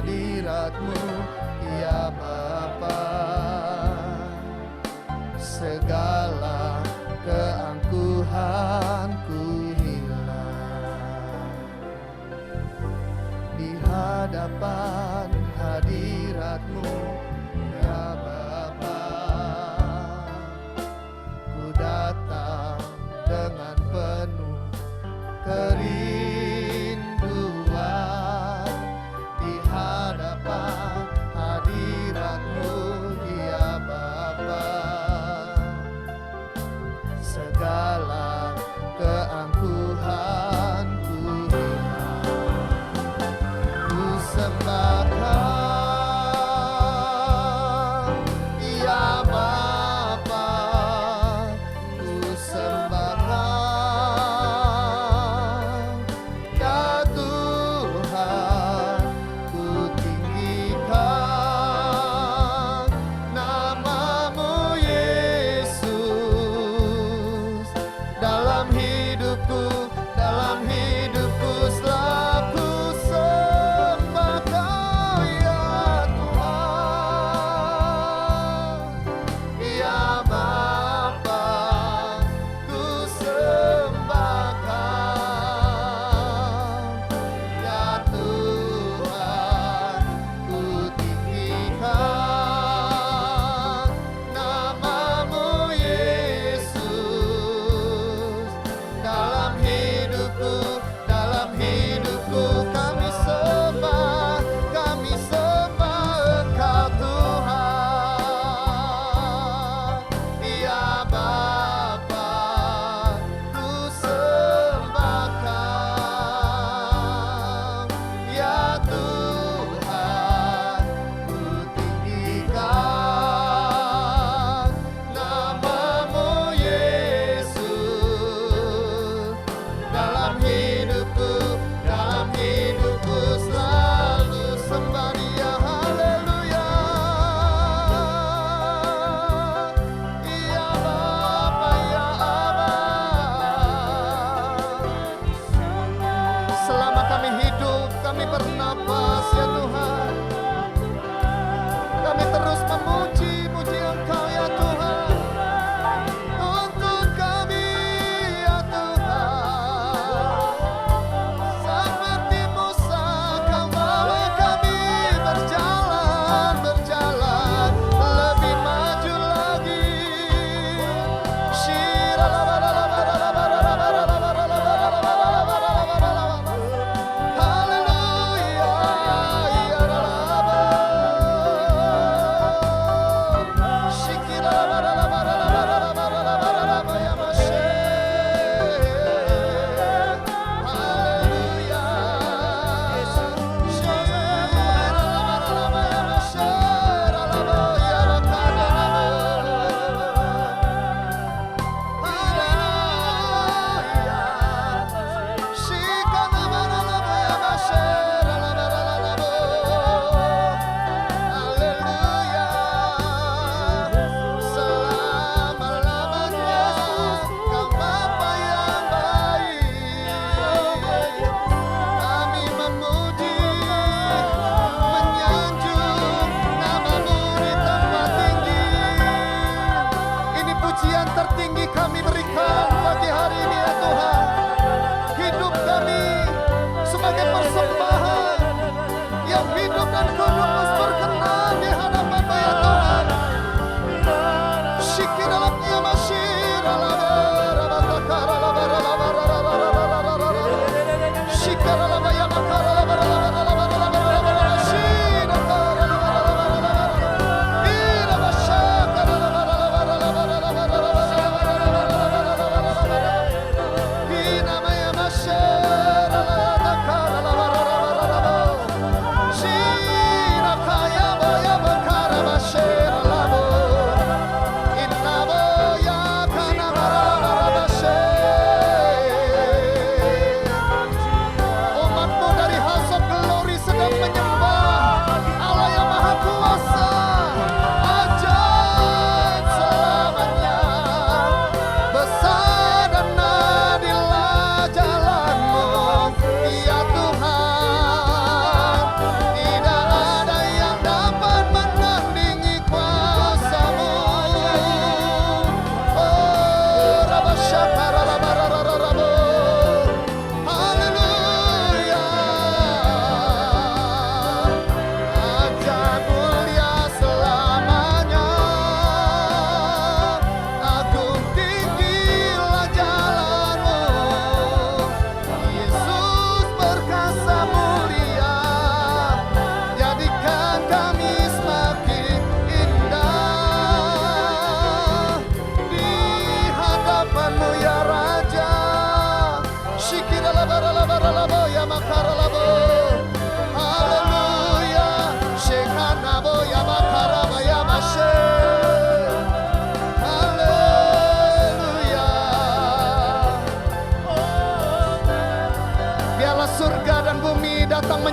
hadirat-Mu, ya Bapa. Segala keangkuhanku hilang di hadapan hadirat-Mu, ya Bapa. Ku datang dengan penuh kerinduan di hadapan hadirat-Mu, ya Bapa. Segala keangkuhanku hilang, ku sembahkan, ya Bapa. Ku sembahkan, ya Tuhan. Ku tinggikan nama-Mu, Yesus. Dalam hidupku selalu ku sembah Kau, ya Tuhan. Ya Bapa, ku sembahkan, ya Tuhan. Ku tinggikan nama-Mu, Yesus. Dalam hidupku kami sembah Engkau, Tuhan. Ya Bapa, ku sembahkan, ya Tuhan. Ku tinggikan nama-Mu, Yesus. Dalam hidupku selalu sembah Dia. Haleluya. Ya Bapa, ya Aba. Selama kami hidup, kami bernapas, ya Tuhan, kami terus memuji Engkau, ya Tuhan. Untuk kami, ya Tuhan, seperti Musa Kau bawa kami berjalan lebih maju lagi. Haleluya.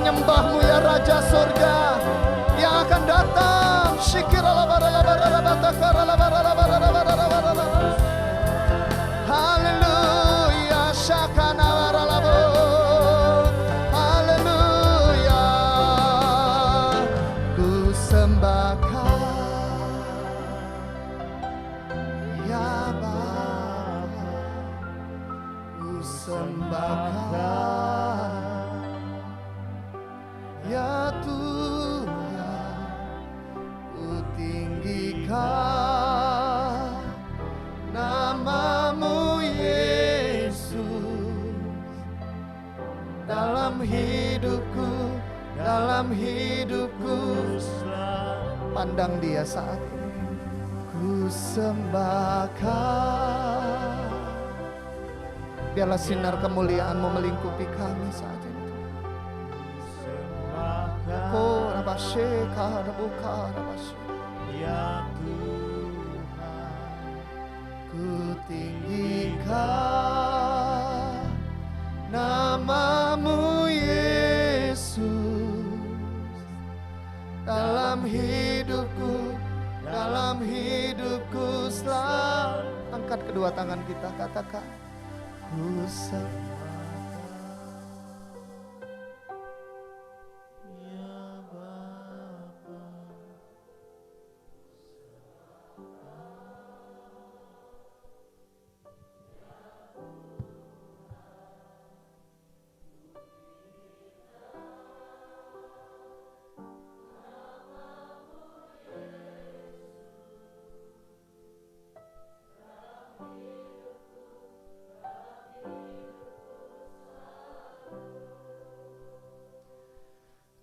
menyembahmu ya Raja Surga yang akan datang. Haleluya, syakana waralabo. Haleluya, ku sembahkan ya Bapa, ku sembahkan ya Tuhan, ku tinggikan namamu Yesus dalam hidupku, dalam hidupku. Pandang dia saat ini, ku sembahkan. Biarlah sinar kemuliaan-Mu melingkupi kami saat ini. Ko rabasheka rabuka rabasheka ya Tuhan, ku tinggikan namamu Yesus dalam hidupku, dalam hidupku selalu. Angkat kedua tangan kita, katakan ku sembahkan.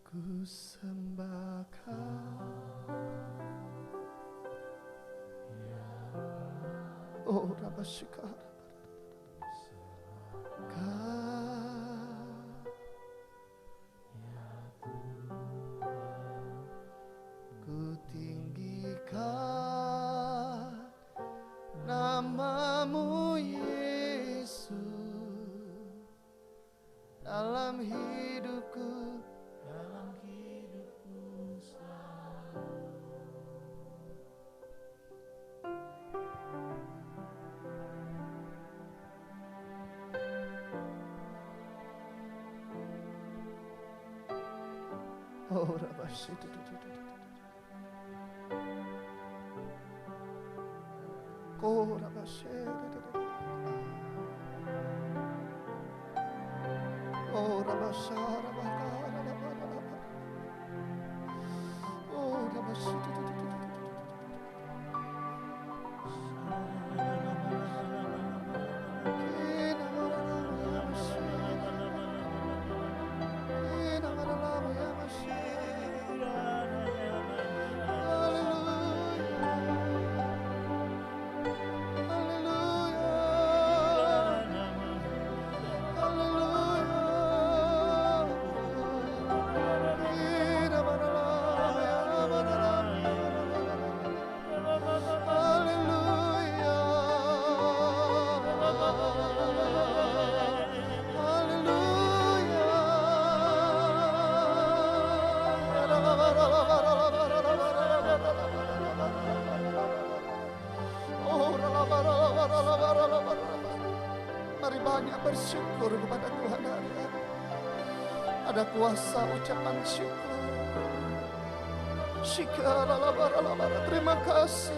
Ku sembahkan, oh Rabashika, ku tinggikan namamu Yesus dalam hidupku, dalam hidupku selalu. Oh Rabashi, oh Rabashi, oh Rabasha, oh Rabashi. Mari banyak bersyukur kepada Tuhan hari ini. Ada kuasa ucapan syukur. Terima kasih.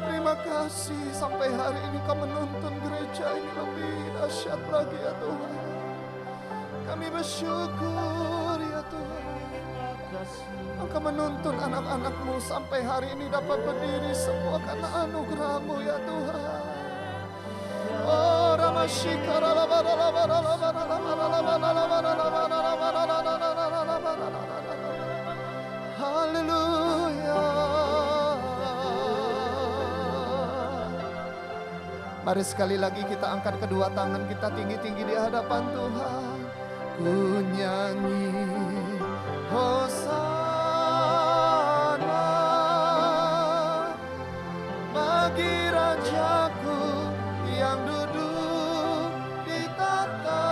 Terima kasih sampai hari ini Kau menuntun gereja ini lebih dahsyat lagi ya Tuhan. Kami bersyukur ya Tuhan. Engkau menuntun anak-anak-Mu sampai hari ini dapat berdiri semua karena anugerah-Mu ya Tuhan. Oh Ramashika, haleluya. Mari sekali lagi kita angkat kedua tangan kita tinggi-tinggi di hadapan Tuhan. Ku nyanyi Hosana bagi Rajaku yang duduk di tahta.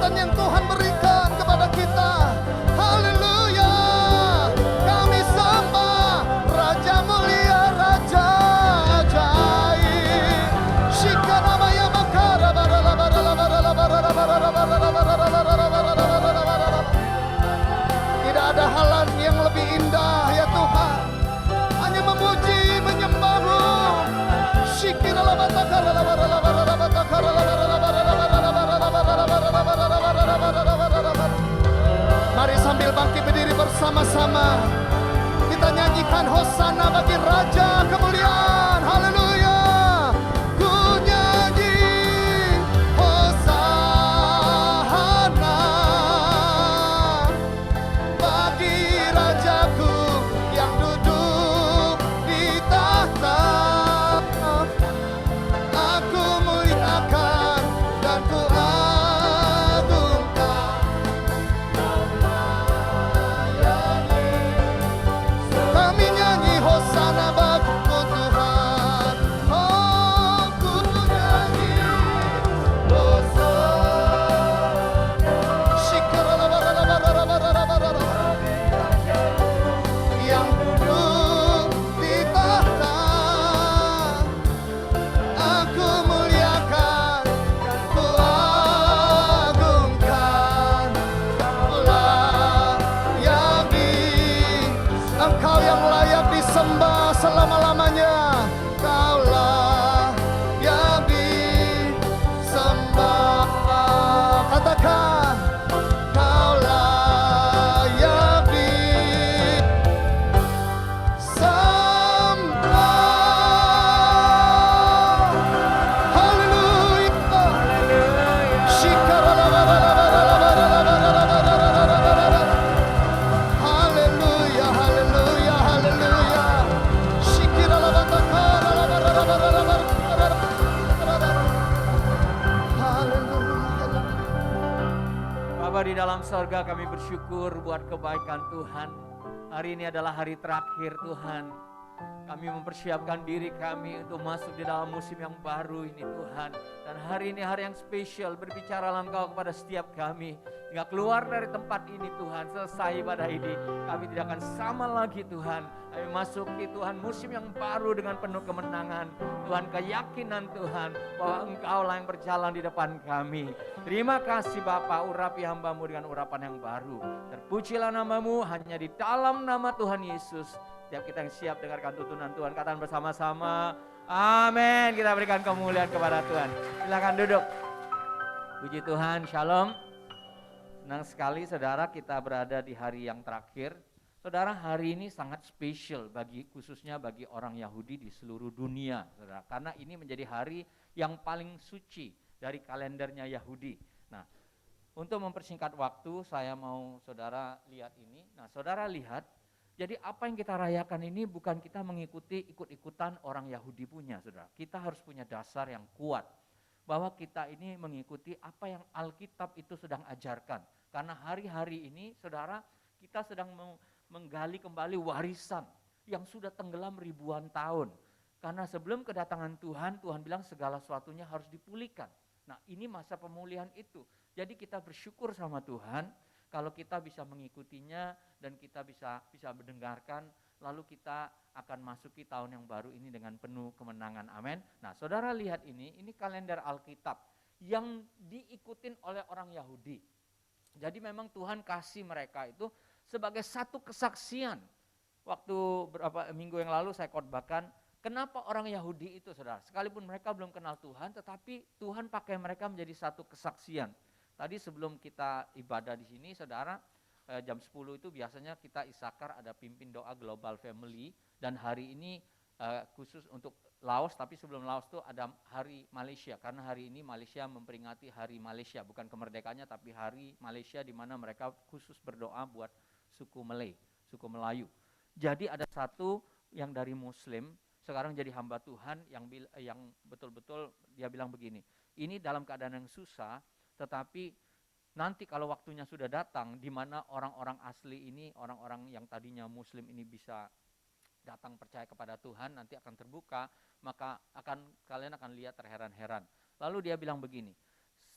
kebenaran yang Tuhan berikan kepada kita. Haleluya. Kami sembah Raja mulia, Raja ajaib. Shikanamaya makara barala barala barala barala barala barala barala barala. Tidak ada hal lain yang lebih indah ya Tuhan, hanya memuji menyembah-Mu. Shikirala batakara barala barala batakara barala barala barala barala barala barala barala barala. Mari sambil bangkit berdiri bersama-sama, kita nyanyikan hosana bagi Raja kemuliaan. Haleluya. Ku nyanyi hosana bagi Rajaku yang duduk di tahta. Aku muliakan dan ku agungkan. Kami nyanyi hosana bagi Tuhan. Oh, ku nyanyi hosana. Shikarala barala barala barala barala. Yang duduk di tahta. Aku muliakan, ku agungkan. Engkau yang layak disembah selama-lamanya. Kaulah yang disembah. Katakan, kaulah yang disembah. Haleluya. Shikarala barala barala barala barala barala barala. Haleluya, haleluya, haleluya. Shikirala batakara barala barala barala barala. Haleluya. Bapa di dalam sorga, kami bersyukur buat kebaikan Tuhan. Hari ini adalah hari terakhir Tuhan. Kami mempersiapkan diri kami untuk masuk di dalam musim yang baru ini Tuhan. Dan hari ini hari yang spesial, berbicaralah Engkau kepada setiap kami. Hingga keluar dari tempat ini Tuhan, selesai pada ini. Kami tidak akan sama lagi Tuhan. Kami masuki Tuhan musim yang baru dengan penuh kemenangan. Tuhan, keyakinan Tuhan bahwa Engkau lah yang berjalan di depan kami. Terima kasih Bapa, urapi hamba-Mu dengan urapan yang baru. Terpujilah nama-Mu hanya di dalam nama Tuhan Yesus. Setiap kita yang siap dengarkan tuntunan Tuhan, katakan bersama-sama, amin. Kita berikan kemuliaan kepada Tuhan. Silakan duduk. Puji Tuhan, shalom. Senang sekali saudara kita berada di hari yang terakhir. Saudara, hari ini sangat spesial khususnya bagi orang Yahudi di seluruh dunia, saudara. Karena ini menjadi hari yang paling suci dari kalendernya Yahudi. Nah, untuk mempersingkat waktu, saya mau saudara lihat ini. Nah, saudara lihat, jadi apa yang kita rayakan ini bukan kita mengikuti ikut-ikutan orang Yahudi punya, saudara. Kita harus punya dasar yang kuat. Bahwa kita ini mengikuti apa yang Alkitab itu sedang ajarkan. Karena hari-hari ini, saudara, kita sedang menggali kembali warisan yang sudah tenggelam ribuan tahun. Karena sebelum kedatangan Tuhan, Tuhan bilang segala sesuatunya harus dipulihkan. Nah, ini masa pemulihan itu. Jadi kita bersyukur sama Tuhan kalau kita bisa mengikutinya dan kita bisa mendengarkan, lalu kita akan masuki tahun yang baru ini dengan penuh kemenangan. Amin. Nah, saudara lihat ini kalender Alkitab yang diikutin oleh orang Yahudi. Jadi memang Tuhan kasih mereka itu sebagai satu kesaksian. Waktu beberapa minggu yang lalu saya khotbahkan, kenapa orang Yahudi itu, saudara, sekalipun mereka belum kenal Tuhan, tetapi Tuhan pakai mereka menjadi satu kesaksian. Tadi sebelum kita ibadah di sini, saudara, jam 10 itu biasanya kita Isakar ada pimpin doa Global Family, dan hari ini khusus untuk Laos, tapi sebelum Laos itu ada hari Malaysia, karena hari ini Malaysia memperingati hari Malaysia, bukan kemerdekaannya tapi hari Malaysia, di mana mereka khusus berdoa buat suku Malay, suku Melayu. Jadi ada satu yang dari Muslim sekarang jadi hamba Tuhan yang betul-betul dia bilang begini, ini dalam keadaan yang susah, tetapi nanti kalau waktunya sudah datang, di mana orang-orang asli ini, orang-orang yang tadinya Muslim ini bisa datang percaya kepada Tuhan, nanti akan terbuka, maka kalian akan lihat terheran-heran. Lalu dia bilang begini,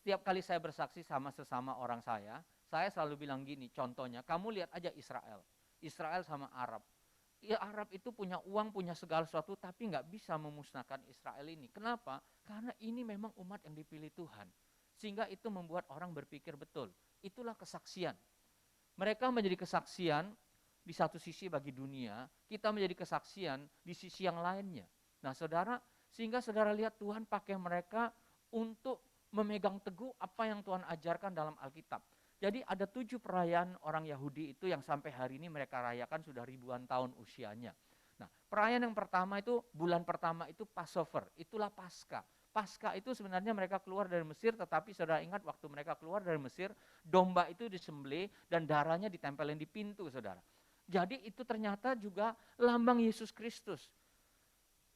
Setiap kali saya bersaksi sama sesama orang saya selalu bilang gini, contohnya, kamu lihat aja Israel. Israel sama Arab. Ya, Arab itu punya uang, punya segala sesuatu, tapi nggak bisa memusnahkan Israel ini. Kenapa? Karena ini memang umat yang dipilih Tuhan. Sehingga itu membuat orang berpikir betul. Itulah kesaksian. Mereka menjadi kesaksian di satu sisi bagi dunia, kita menjadi kesaksian di sisi yang lainnya. Nah saudara, sehingga saudara lihat Tuhan pakai mereka untuk memegang teguh apa yang Tuhan ajarkan dalam Alkitab. Jadi ada 7 perayaan orang Yahudi itu yang sampai hari ini mereka rayakan sudah ribuan tahun usianya. Nah, perayaan yang pertama itu, bulan pertama itu Passover, itulah Paskah. Paskah itu sebenarnya mereka keluar dari Mesir, tetapi saudara ingat waktu mereka keluar dari Mesir, domba itu disembelih dan darahnya ditempelin di pintu, saudara. Jadi itu ternyata juga lambang Yesus Kristus.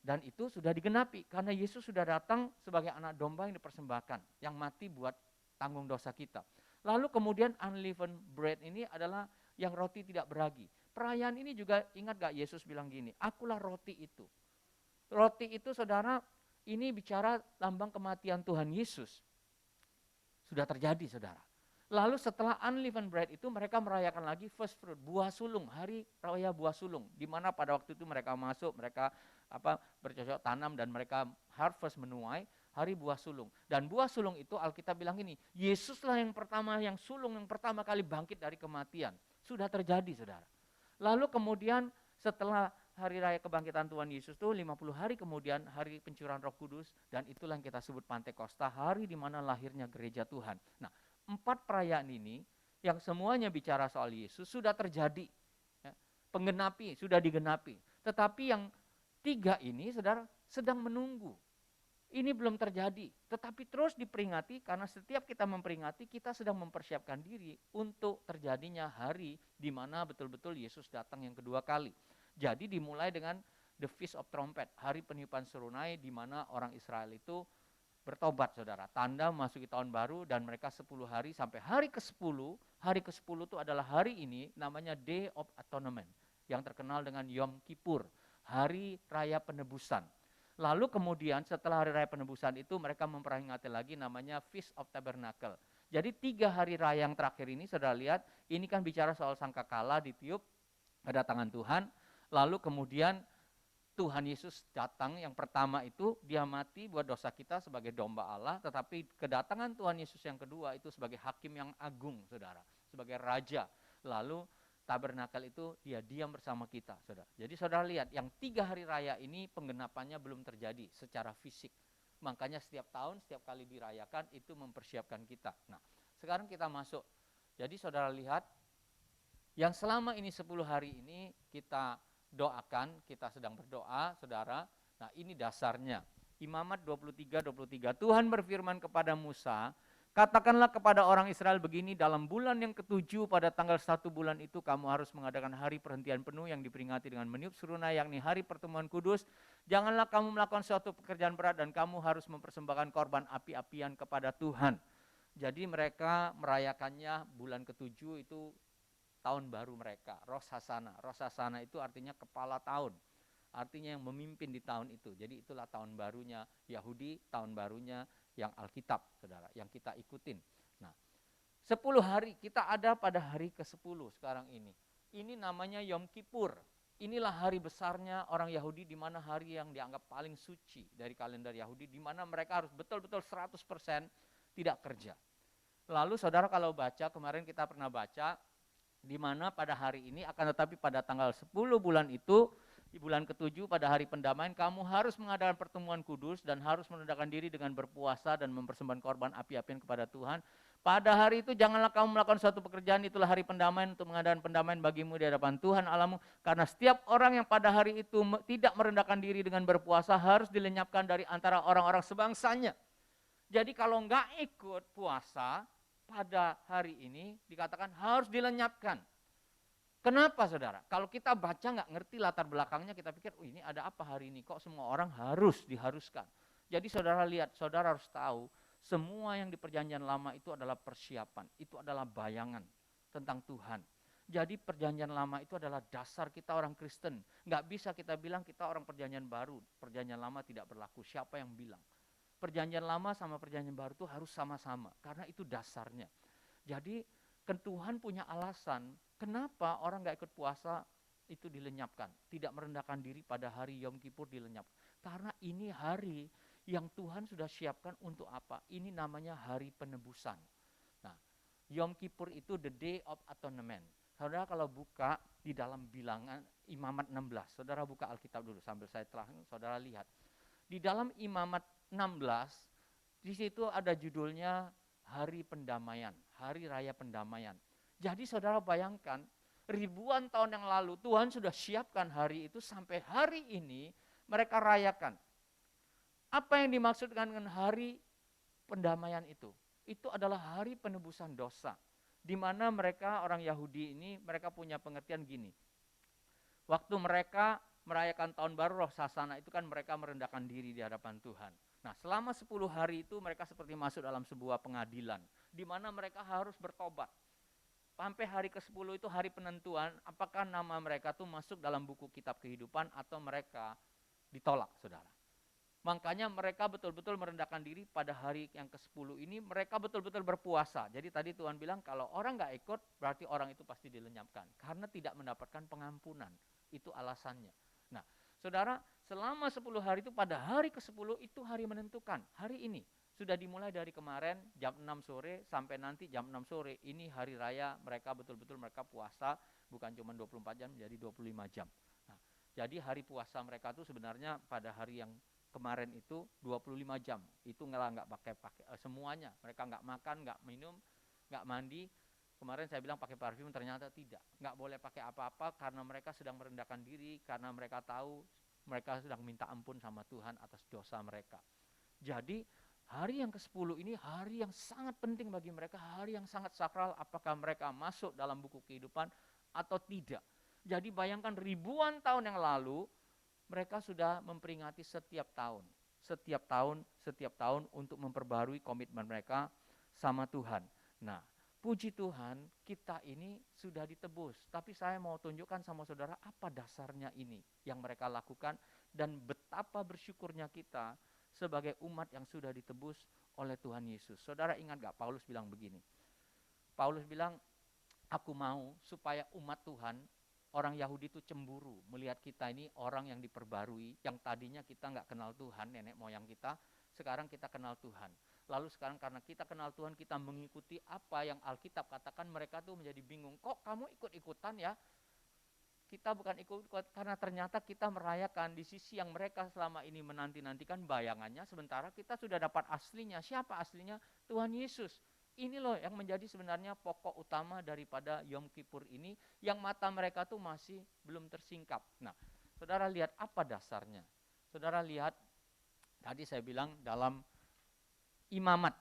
Dan itu sudah digenapi, karena Yesus sudah datang sebagai anak domba yang dipersembahkan, yang mati buat tanggung dosa kita. Lalu kemudian unleavened bread ini adalah yang roti tidak beragi. Perayaan ini juga ingat gak Yesus bilang gini, akulah roti itu. Roti itu saudara, ini bicara lambang kematian Tuhan Yesus. Sudah terjadi saudara. Lalu setelah unleavened bread itu mereka merayakan lagi first fruit, buah sulung, hari raya buah sulung. Di mana pada waktu itu mereka masuk, mereka bercocok tanam dan mereka harvest menuai. Hari buah sulung. Dan buah sulung itu Alkitab bilang ini, Yesuslah yang sulung yang pertama kali bangkit dari kematian. Sudah terjadi saudara. Lalu kemudian setelah hari raya kebangkitan Tuhan Yesus itu 50 hari kemudian hari pencurahan Roh Kudus, dan itulah yang kita sebut Pantekosta, hari di mana lahirnya gereja Tuhan. Nah, 4 perayaan ini yang semuanya bicara soal Yesus sudah terjadi. Ya, penggenapi, sudah digenapi. Tetapi yang 3 ini saudara sedang menunggu. Ini belum terjadi, tetapi terus diperingati karena setiap kita memperingati, kita sedang mempersiapkan diri untuk terjadinya hari di mana betul-betul Yesus datang yang kedua kali. Jadi dimulai dengan the Feast of Trumpet, hari peniupan serunai di mana orang Israel itu bertobat saudara. Tanda memasuki tahun baru dan mereka 10 hari sampai hari ke-10. Hari ke-10 itu adalah hari ini namanya Day of Atonement yang terkenal dengan Yom Kippur, hari raya penebusan. Lalu kemudian setelah hari raya penebusan itu mereka memperingati lagi namanya Feast of Tabernacle. Jadi 3 hari raya yang terakhir ini saudara lihat, ini kan bicara soal sangkakala ditiup kedatangan Tuhan. Lalu kemudian Tuhan Yesus datang, yang pertama itu dia mati buat dosa kita sebagai domba Allah. Tetapi kedatangan Tuhan Yesus yang kedua itu sebagai hakim yang agung saudara, sebagai raja. Lalu tabernakel itu dia diam bersama kita, saudara. Jadi saudara lihat, yang 3 hari raya ini penggenapannya belum terjadi secara fisik. Makanya setiap tahun, setiap kali dirayakan itu mempersiapkan kita. Nah, sekarang kita masuk. Jadi saudara lihat, yang selama ini 10 hari ini kita doakan, kita sedang berdoa, saudara. Nah, ini dasarnya. Imamat 23:23. Tuhan berfirman kepada Musa, katakanlah kepada orang Israel begini, dalam bulan yang ke-7 pada tanggal 1 bulan itu kamu harus mengadakan hari perhentian penuh yang diperingati dengan meniup serunai, yakni hari pertemuan kudus. Janganlah kamu melakukan suatu pekerjaan berat dan kamu harus mempersembahkan korban api-apian kepada Tuhan. Jadi mereka merayakannya bulan ke-7 itu tahun baru mereka, Rosh Hashanah. Rosh Hashanah itu artinya kepala tahun. Artinya yang memimpin di tahun itu. Jadi itulah tahun barunya Yahudi, tahun barunya yang Alkitab, saudara, yang kita ikutin. Nah, 10 hari kita ada pada hari ke-10 sekarang ini. Ini namanya Yom Kippur. Inilah hari besarnya orang Yahudi, di mana hari yang dianggap paling suci dari kalender Yahudi, di mana mereka harus betul-betul 100% tidak kerja. Lalu saudara kalau baca, kemarin kita pernah baca, di mana pada hari ini akan tetapi pada tanggal 10 bulan itu, di bulan ke-7 pada hari pendamaian, kamu harus mengadakan pertemuan kudus dan harus merendahkan diri dengan berpuasa dan mempersembahkan korban api-apian kepada Tuhan. Pada hari itu janganlah kamu melakukan suatu pekerjaan, itulah hari pendamaian untuk mengadakan pendamaian bagimu di hadapan Tuhan Allahmu. Karena setiap orang yang pada hari itu tidak merendahkan diri dengan berpuasa harus dilenyapkan dari antara orang-orang sebangsanya. Jadi kalau enggak ikut puasa pada hari ini dikatakan harus dilenyapkan. Kenapa saudara? Kalau kita baca nggak ngerti latar belakangnya, kita pikir, oh ini ada apa hari ini? Kok semua orang diharuskan? Jadi saudara lihat, saudara harus tahu, semua yang di perjanjian lama itu adalah persiapan, itu adalah bayangan tentang Tuhan. Jadi perjanjian lama itu adalah dasar kita orang Kristen. Nggak bisa kita bilang kita orang perjanjian baru, perjanjian lama tidak berlaku. Siapa yang bilang? Perjanjian lama sama perjanjian baru itu harus sama-sama, karena itu dasarnya. Jadi Tuhan punya alasan kenapa orang gak ikut puasa itu dilenyapkan. Tidak merendahkan diri pada hari Yom Kippur dilenyapkan. Karena ini hari yang Tuhan sudah siapkan untuk apa? Ini namanya hari penebusan. Nah, Yom Kippur itu the day of atonement. Saudara kalau buka di dalam bilangan Imamat 16, saudara buka Alkitab dulu sambil saya terang, saudara lihat. Di dalam Imamat 16, di situ ada judulnya Hari Pendamaian, Hari Raya Pendamaian. Jadi saudara bayangkan, ribuan tahun yang lalu Tuhan sudah siapkan hari itu sampai hari ini mereka rayakan. Apa yang dimaksudkan dengan hari pendamaian itu? Itu adalah hari penebusan dosa. Di mana mereka orang Yahudi ini mereka punya pengertian gini. Waktu mereka merayakan tahun baru Rosh Hashanah itu kan mereka merendahkan diri di hadapan Tuhan. Nah, selama 10 hari itu mereka seperti masuk dalam sebuah pengadilan di mana mereka harus bertobat. Sampai hari ke-10 itu hari penentuan apakah nama mereka tuh masuk dalam buku kitab kehidupan atau mereka ditolak, Saudara. Makanya mereka betul-betul merendahkan diri pada hari yang ke-10 ini, mereka betul-betul berpuasa. Jadi tadi Tuhan bilang kalau orang nggak ikut, berarti orang itu pasti dilenyapkan. Karena tidak mendapatkan pengampunan. Itu alasannya. Nah, saudara, selama 10 hari itu pada hari ke-10 itu hari menentukan. Hari ini sudah dimulai dari kemarin jam 6 sore sampai nanti jam 6 sore. Ini hari raya mereka betul-betul mereka puasa, bukan cuma 24 jam, jadi 25 jam. Nah, jadi hari puasa mereka itu sebenarnya pada hari yang kemarin itu 25 jam. Itu nggak pakai semuanya. Mereka nggak makan, nggak minum, nggak mandi. Kemarin saya bilang pakai parfum, ternyata tidak. Nggak boleh pakai apa-apa karena mereka sedang merendahkan diri, karena mereka tahu mereka sedang minta ampun sama Tuhan atas dosa mereka. Jadi hari yang ke-10 ini hari yang sangat penting bagi mereka, hari yang sangat sakral apakah mereka masuk dalam buku kehidupan atau tidak. Jadi bayangkan ribuan tahun yang lalu, mereka sudah memperingati setiap tahun untuk memperbarui komitmen mereka sama Tuhan. Nah, puji Tuhan kita ini sudah ditebus. Tapi saya mau tunjukkan sama saudara apa dasarnya ini yang mereka lakukan dan betapa bersyukurnya kita sebagai umat yang sudah ditebus oleh Tuhan Yesus. Saudara ingat gak Paulus bilang begini? Paulus bilang, aku mau supaya umat Tuhan, orang Yahudi itu cemburu melihat kita ini orang yang diperbarui, yang tadinya kita nggak kenal Tuhan, nenek moyang kita, sekarang kita kenal Tuhan. Lalu sekarang karena kita kenal Tuhan, kita mengikuti apa yang Alkitab katakan, mereka tuh menjadi bingung. Kok kamu ikut-ikutan ya? Kita bukan ikut-ikut karena ternyata kita merayakan di sisi yang mereka selama ini menanti-nantikan bayangannya, sementara kita sudah dapat aslinya. Siapa aslinya? Tuhan Yesus. Ini loh yang menjadi sebenarnya pokok utama daripada Yom Kippur ini, yang mata mereka tuh masih belum tersingkap. Nah, saudara lihat apa dasarnya? Saudara lihat, tadi saya bilang dalam Imamat.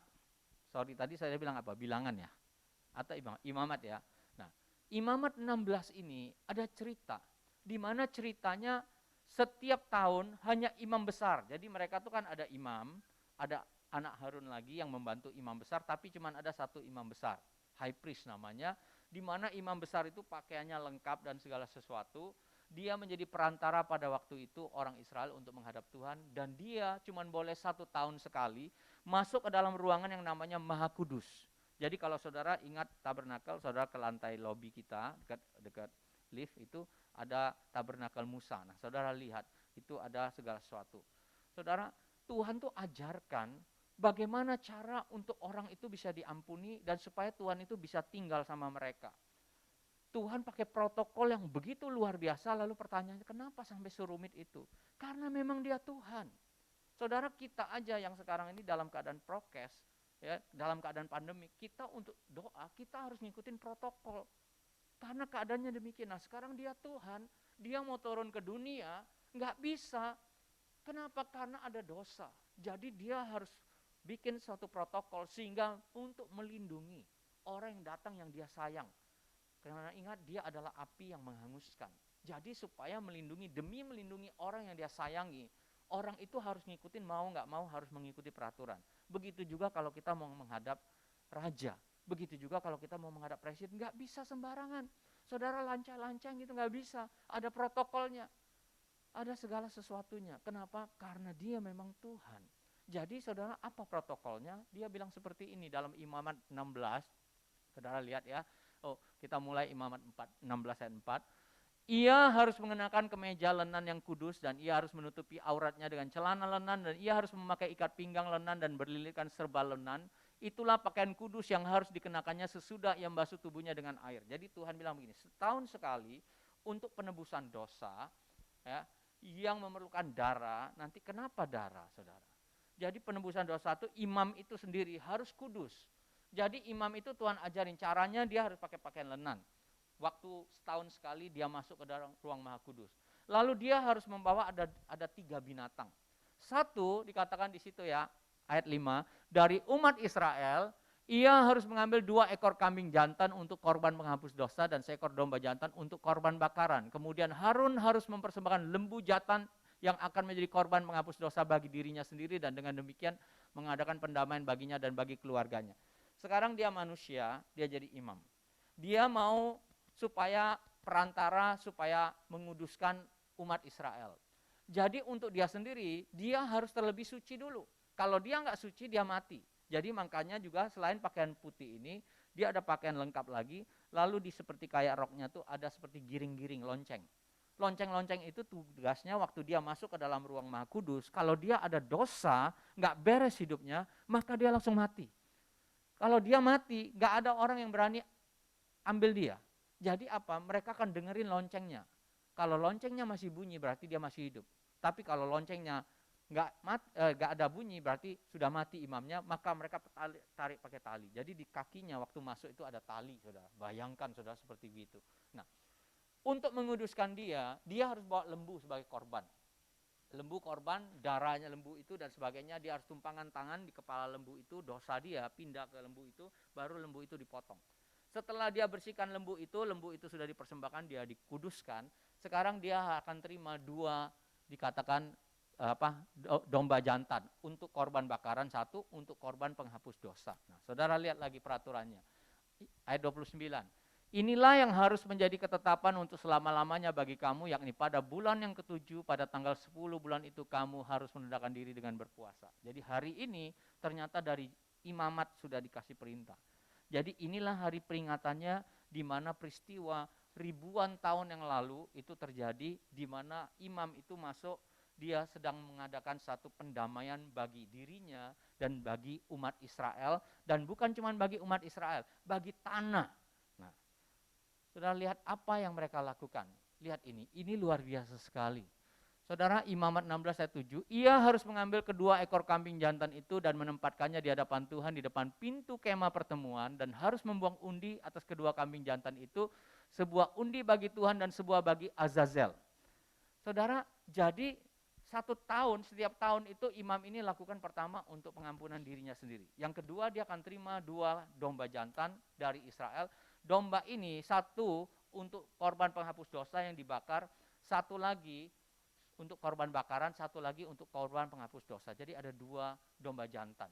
Tadi saya bilang apa? Bilangan ya? Atau Imamat ya? Nah, Imamat 16 ini ada cerita, di mana ceritanya setiap tahun hanya imam besar. Jadi mereka tuh kan ada imam, ada anak Harun lagi yang membantu imam besar, tapi cuma ada satu imam besar, high priest namanya, di mana imam besar itu pakaiannya lengkap dan segala sesuatu. Dia menjadi perantara pada waktu itu orang Israel untuk menghadap Tuhan, dan dia cuma boleh 1 tahun sekali masuk ke dalam ruangan yang namanya Maha Kudus. Jadi kalau saudara ingat tabernakel, saudara ke lantai lobi kita dekat lift itu ada tabernakel Musa. Nah, saudara lihat itu ada segala sesuatu. Saudara, Tuhan tuh ajarkan bagaimana cara untuk orang itu bisa diampuni dan supaya Tuhan itu bisa tinggal sama mereka. Tuhan pakai protokol yang begitu luar biasa, lalu pertanyaannya kenapa sampai serumit itu? Karena memang dia Tuhan. Saudara, kita aja yang sekarang ini dalam keadaan prokes, ya, dalam keadaan pandemi, kita untuk doa, kita harus ngikutin protokol. Karena keadaannya demikian. Nah, sekarang dia Tuhan, dia mau turun ke dunia, nggak bisa. Kenapa? Karena ada dosa. Jadi dia harus bikin suatu protokol sehingga untuk melindungi orang yang datang yang dia sayang. Karena ingat dia adalah api yang menghanguskan. Jadi supaya demi melindungi orang yang dia sayangi, orang itu harus ngikutin, mau nggak mau harus mengikuti peraturan. Begitu juga kalau kita mau menghadap raja. Begitu juga kalau kita mau menghadap presiden, nggak bisa sembarangan. Saudara lancang-lancang gitu nggak bisa. Ada protokolnya. Ada segala sesuatunya. Kenapa? Karena dia memang Tuhan. Jadi saudara, apa protokolnya? Dia bilang seperti ini dalam Imamat 16. Saudara lihat ya. Oh, kita mulai Imamat 16 ayat 4. Ia harus mengenakan kemeja lenan yang kudus dan ia harus menutupi auratnya dengan celana lenan dan ia harus memakai ikat pinggang lenan dan berlilitkan serba lenan. Itulah pakaian kudus yang harus dikenakannya sesudah ia membasuh tubuhnya dengan air. Jadi Tuhan bilang begini, setahun sekali untuk penebusan dosa, ya, yang memerlukan darah. Nanti kenapa darah, saudara? Jadi penebusan dosa itu imam itu sendiri harus kudus. Jadi imam itu Tuhan ajarin caranya, dia harus pakai pakaian lenan. Waktu setahun sekali dia masuk ke dalam ruang Maha Kudus. Lalu dia harus membawa ada 3 binatang. Satu dikatakan di situ ya, ayat 5, dari umat Israel, ia harus mengambil 2 ekor kambing jantan untuk korban penghapus dosa dan seekor domba jantan untuk korban bakaran. Kemudian Harun harus mempersembahkan lembu jantan yang akan menjadi korban penghapus dosa bagi dirinya sendiri dan dengan demikian mengadakan pendamaian baginya dan bagi keluarganya. Sekarang dia manusia, dia jadi imam. Dia mau supaya perantara, supaya menguduskan umat Israel. Jadi untuk dia sendiri, dia harus terlebih suci dulu. Kalau dia nggak suci, dia mati. Jadi makanya juga selain pakaian putih ini, dia ada pakaian lengkap lagi, lalu di seperti kayak roknya tuh ada seperti giring-giring, lonceng. Lonceng-lonceng itu tugasnya waktu dia masuk ke dalam ruang Maha Kudus, kalau dia ada dosa, nggak beres hidupnya, maka dia langsung mati. Kalau dia mati, nggak ada orang yang berani ambil dia. Jadi apa? Mereka akan dengerin loncengnya. Kalau loncengnya masih bunyi berarti dia masih hidup. Tapi kalau loncengnya nggak ada bunyi berarti sudah mati imamnya, maka mereka tarik pakai tali. Jadi di kakinya waktu masuk itu ada tali, saudara. Bayangkan saudara seperti itu. Nah, untuk menguduskan dia harus bawa lembu sebagai korban. Lembu korban, darahnya lembu itu dan sebagainya, dia harus tumpangan tangan di kepala lembu itu, dosa dia pindah ke lembu itu, baru lembu itu dipotong. Setelah dia bersihkan lembu itu sudah dipersembahkan, dia dikuduskan. Sekarang dia akan terima 2 dikatakan domba jantan untuk korban bakaran, 1 untuk korban penghapus dosa. Nah, saudara lihat lagi peraturannya. Ayat 29. Inilah yang harus menjadi ketetapan untuk selama-lamanya bagi kamu, yakni pada bulan yang ke-7 pada tanggal 10 bulan itu kamu harus menundukkan diri dengan berpuasa. Jadi hari ini ternyata dari imamat sudah dikasih perintah. Jadi inilah hari peringatannya di mana peristiwa ribuan tahun yang lalu itu terjadi, di mana imam itu masuk, dia sedang mengadakan satu pendamaian bagi dirinya dan bagi umat Israel, dan bukan cuma bagi umat Israel, bagi tanah. Nah, saudara lihat apa yang mereka lakukan. Lihat ini luar biasa sekali. Saudara, Imamat 16 ayat 7, ia harus mengambil 2 ekor kambing jantan itu dan menempatkannya di hadapan Tuhan di depan pintu kemah pertemuan dan harus membuang undi atas 2 kambing jantan itu, sebuah undi bagi Tuhan dan sebuah bagi Azazel. Saudara, jadi 1 tahun, setiap tahun itu imam ini lakukan pertama untuk pengampunan dirinya sendiri. Yang kedua dia akan terima 2 domba jantan dari Israel. Domba ini 1 untuk korban penghapus dosa yang dibakar, 1 lagi untuk korban bakaran, 1 lagi untuk korban penghapus dosa. Jadi ada 2 domba jantan.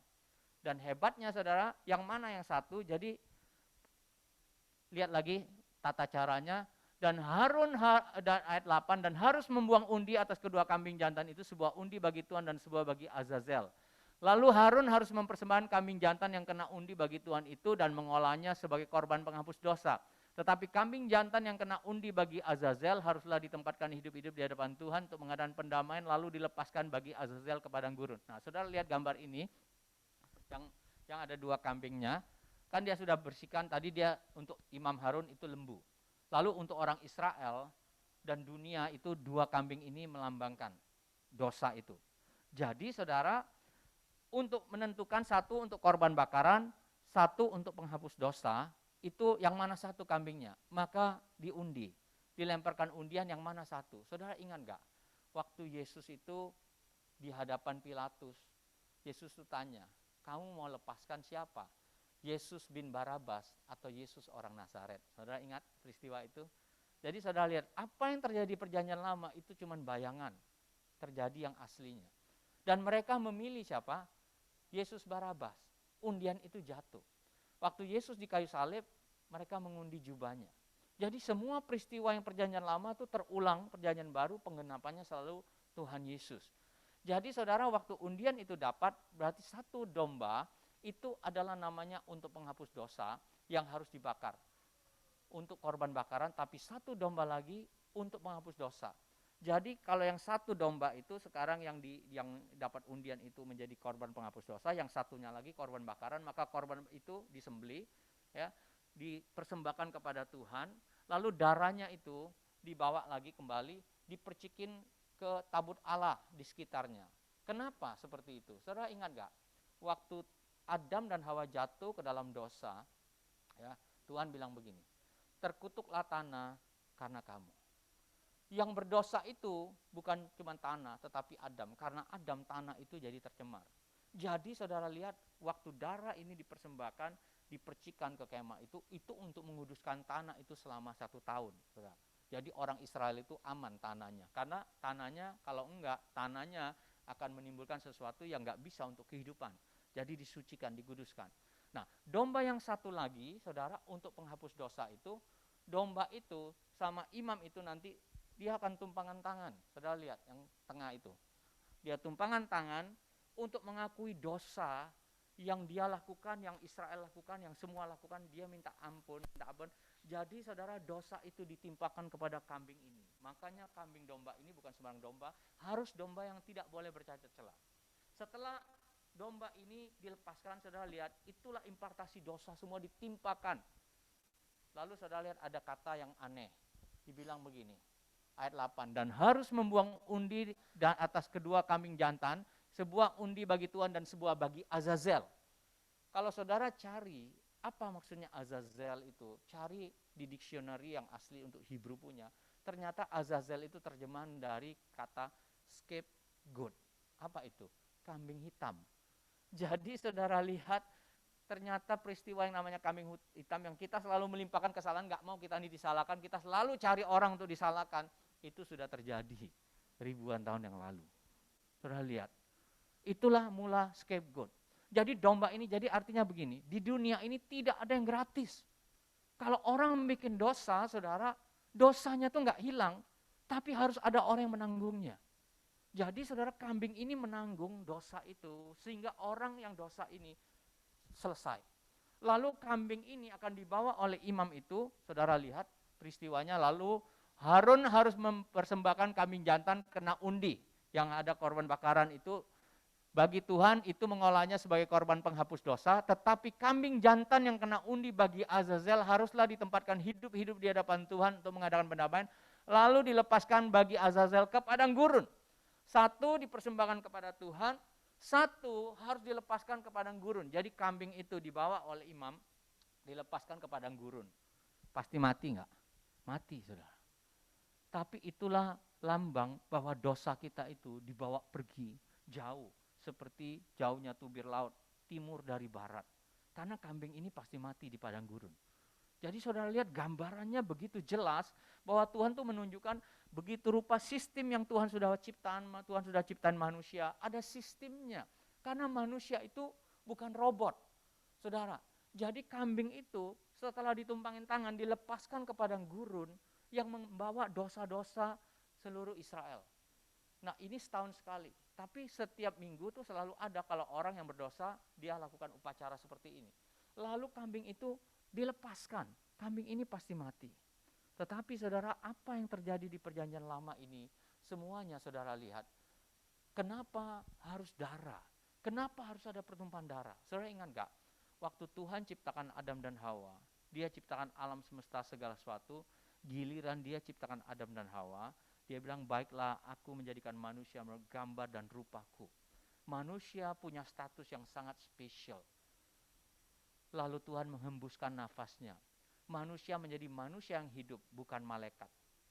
Dan hebatnya saudara, yang mana yang 1? Jadi lihat lagi tata caranya. Dan Harun, dan ayat 8, dan harus membuang undi atas 2 kambing jantan itu, sebuah undi bagi Tuhan dan sebuah bagi Azazel. Lalu Harun harus mempersembahkan kambing jantan yang kena undi bagi Tuhan itu dan mengolahnya sebagai korban penghapus dosa. Tetapi kambing jantan yang kena undi bagi Azazel haruslah ditempatkan hidup-hidup di hadapan Tuhan untuk mengadakan pendamaian, lalu dilepaskan bagi Azazel ke padang gurun. Nah, saudara lihat gambar ini, yang ada 2 kambingnya, kan dia sudah bersihkan, tadi dia untuk Imam Harun itu lembu. Lalu untuk orang Israel dan dunia itu 2 kambing ini melambangkan dosa itu. Jadi saudara, untuk menentukan 1 untuk korban bakaran, 1 untuk penghapus dosa, itu yang mana 1 kambingnya, maka diundi, dilemparkan undian yang mana 1. Saudara ingat gak, waktu Yesus itu di hadapan Pilatus, Yesus itu tanya, kamu mau lepaskan siapa? Yesus bin Barabas atau Yesus orang Nazaret? Saudara ingat peristiwa itu? Jadi saudara lihat, apa yang terjadi perjanjian lama itu cuma bayangan, terjadi yang aslinya. Dan mereka memilih siapa? Yesus Barabas. Undian itu jatuh. Waktu Yesus di kayu salib, mereka mengundi jubahnya. Jadi semua peristiwa yang perjanjian lama itu terulang, perjanjian baru penggenapannya selalu Tuhan Yesus. Jadi saudara, waktu undian itu dapat, berarti satu domba itu adalah namanya untuk penghapus dosa yang harus dibakar. Untuk korban bakaran, tapi satu domba lagi untuk penghapus dosa. Jadi kalau yang satu domba itu sekarang yang dapat undian itu menjadi korban penghapus dosa, yang satunya lagi korban bakaran, maka korban itu disembelih, ya, dipersembahkan kepada Tuhan, lalu darahnya itu dibawa lagi kembali, dipercikin ke tabut Allah di sekitarnya. Kenapa seperti itu? Saudara ingat gak? Waktu Adam dan Hawa jatuh ke dalam dosa, ya, Tuhan bilang begini, terkutuklah tanah karena kamu. Yang berdosa itu bukan cuma tanah, tetapi Adam. Karena Adam, tanah itu jadi tercemar. Jadi saudara lihat, waktu darah ini dipersembahkan, dipercikan ke kemah itu untuk menguduskan tanah itu selama 1 tahun. Saudara. Jadi orang Israel itu aman tanahnya. Karena tanahnya, kalau enggak, tanahnya akan menimbulkan sesuatu yang enggak bisa untuk kehidupan. Jadi disucikan, dikuduskan. Nah, domba yang satu lagi, saudara, untuk penghapus dosa itu, domba itu sama imam itu nanti dia akan tumpangan tangan. Saudara lihat yang tengah itu. Dia tumpangan tangan untuk mengakui dosa yang dia lakukan, yang Israel lakukan, yang semua lakukan. Dia minta ampun. Jadi saudara, dosa itu ditimpakan kepada kambing ini. Makanya kambing domba ini bukan sembarang domba, harus domba yang tidak boleh bercacat celah. Setelah domba ini dilepaskan, saudara lihat, itulah impartasi dosa semua ditimpakan. Lalu saudara lihat ada kata yang aneh. Dibilang begini, ayat 8, dan harus membuang undi dan atas kedua kambing jantan, sebuah undi bagi Tuhan dan sebuah bagi Azazel. Kalau saudara cari, apa maksudnya Azazel itu? Cari di dictionary yang asli untuk Hebrew punya. Ternyata Azazel itu terjemahan dari kata scapegoat. Apa itu? Kambing hitam. Jadi saudara lihat, ternyata peristiwa yang namanya kambing hitam yang kita selalu melimpahkan kesalahan, gak mau kita ini disalahkan, kita selalu cari orang untuk disalahkan, itu sudah terjadi ribuan tahun yang lalu. Saudara lihat, itulah mula scapegoat. Jadi domba ini jadi artinya begini, di dunia ini tidak ada yang gratis. Kalau orang membuat dosa, saudara, dosanya tuh gak hilang, tapi harus ada orang yang menanggungnya. Jadi saudara, kambing ini menanggung dosa itu, sehingga orang yang dosa ini selesai. Lalu kambing ini akan dibawa oleh imam itu, saudara lihat peristiwanya, lalu Harun harus mempersembahkan kambing jantan kena undi, yang ada korban bakaran itu, bagi Tuhan itu mengolahnya sebagai korban penghapus dosa, tetapi kambing jantan yang kena undi bagi Azazel haruslah ditempatkan hidup-hidup di hadapan Tuhan untuk mengadakan pendamaian, lalu dilepaskan bagi Azazel ke padang gurun. Satu dipersembahkan kepada Tuhan, satu harus dilepaskan ke padang gurun. Jadi kambing itu dibawa oleh imam, dilepaskan ke padang gurun. Pasti mati enggak? Mati, saudara. Tapi itulah lambang bahwa dosa kita itu dibawa pergi jauh. Seperti jauhnya tubir laut, timur dari barat. Karena kambing ini pasti mati di padang gurun. Jadi saudara lihat gambarannya begitu jelas bahwa Tuhan tuh menunjukkan begitu rupa sistem yang Tuhan sudah ciptaan manusia, ada sistemnya. Karena manusia itu bukan robot, saudara. Jadi kambing itu setelah ditumpangin tangan dilepaskan ke padang gurun yang membawa dosa-dosa seluruh Israel. Nah ini setahun sekali, tapi setiap minggu tuh selalu ada kalau orang yang berdosa dia lakukan upacara seperti ini. Lalu kambing itu dilepaskan, kambing ini pasti mati. Tetapi saudara, apa yang terjadi di perjanjian lama ini, semuanya saudara lihat, kenapa harus darah? Kenapa harus ada pertumpahan darah? Saudara ingat gak? Waktu Tuhan ciptakan Adam dan Hawa, dia ciptakan alam semesta segala sesuatu, giliran dia ciptakan Adam dan Hawa, dia bilang, baiklah aku menjadikan manusia menurut gambar dan rupaku. Manusia punya status yang sangat spesial. Lalu Tuhan menghembuskan nafasnya. Manusia menjadi manusia yang hidup, bukan malaikat.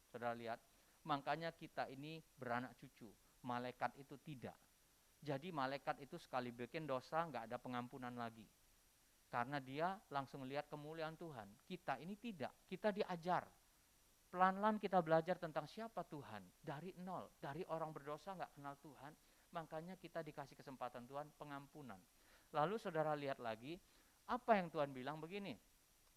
Saudara lihat, makanya kita ini beranak cucu. Malaikat itu tidak. Jadi malaikat itu sekali bikin dosa, nggak ada pengampunan lagi. Karena dia langsung lihat kemuliaan Tuhan. Kita ini tidak, kita diajar. Pelan-pelan kita belajar tentang siapa Tuhan. Dari nol, dari orang berdosa nggak kenal Tuhan. Makanya kita dikasih kesempatan Tuhan pengampunan. Lalu saudara lihat lagi, apa yang Tuhan bilang begini,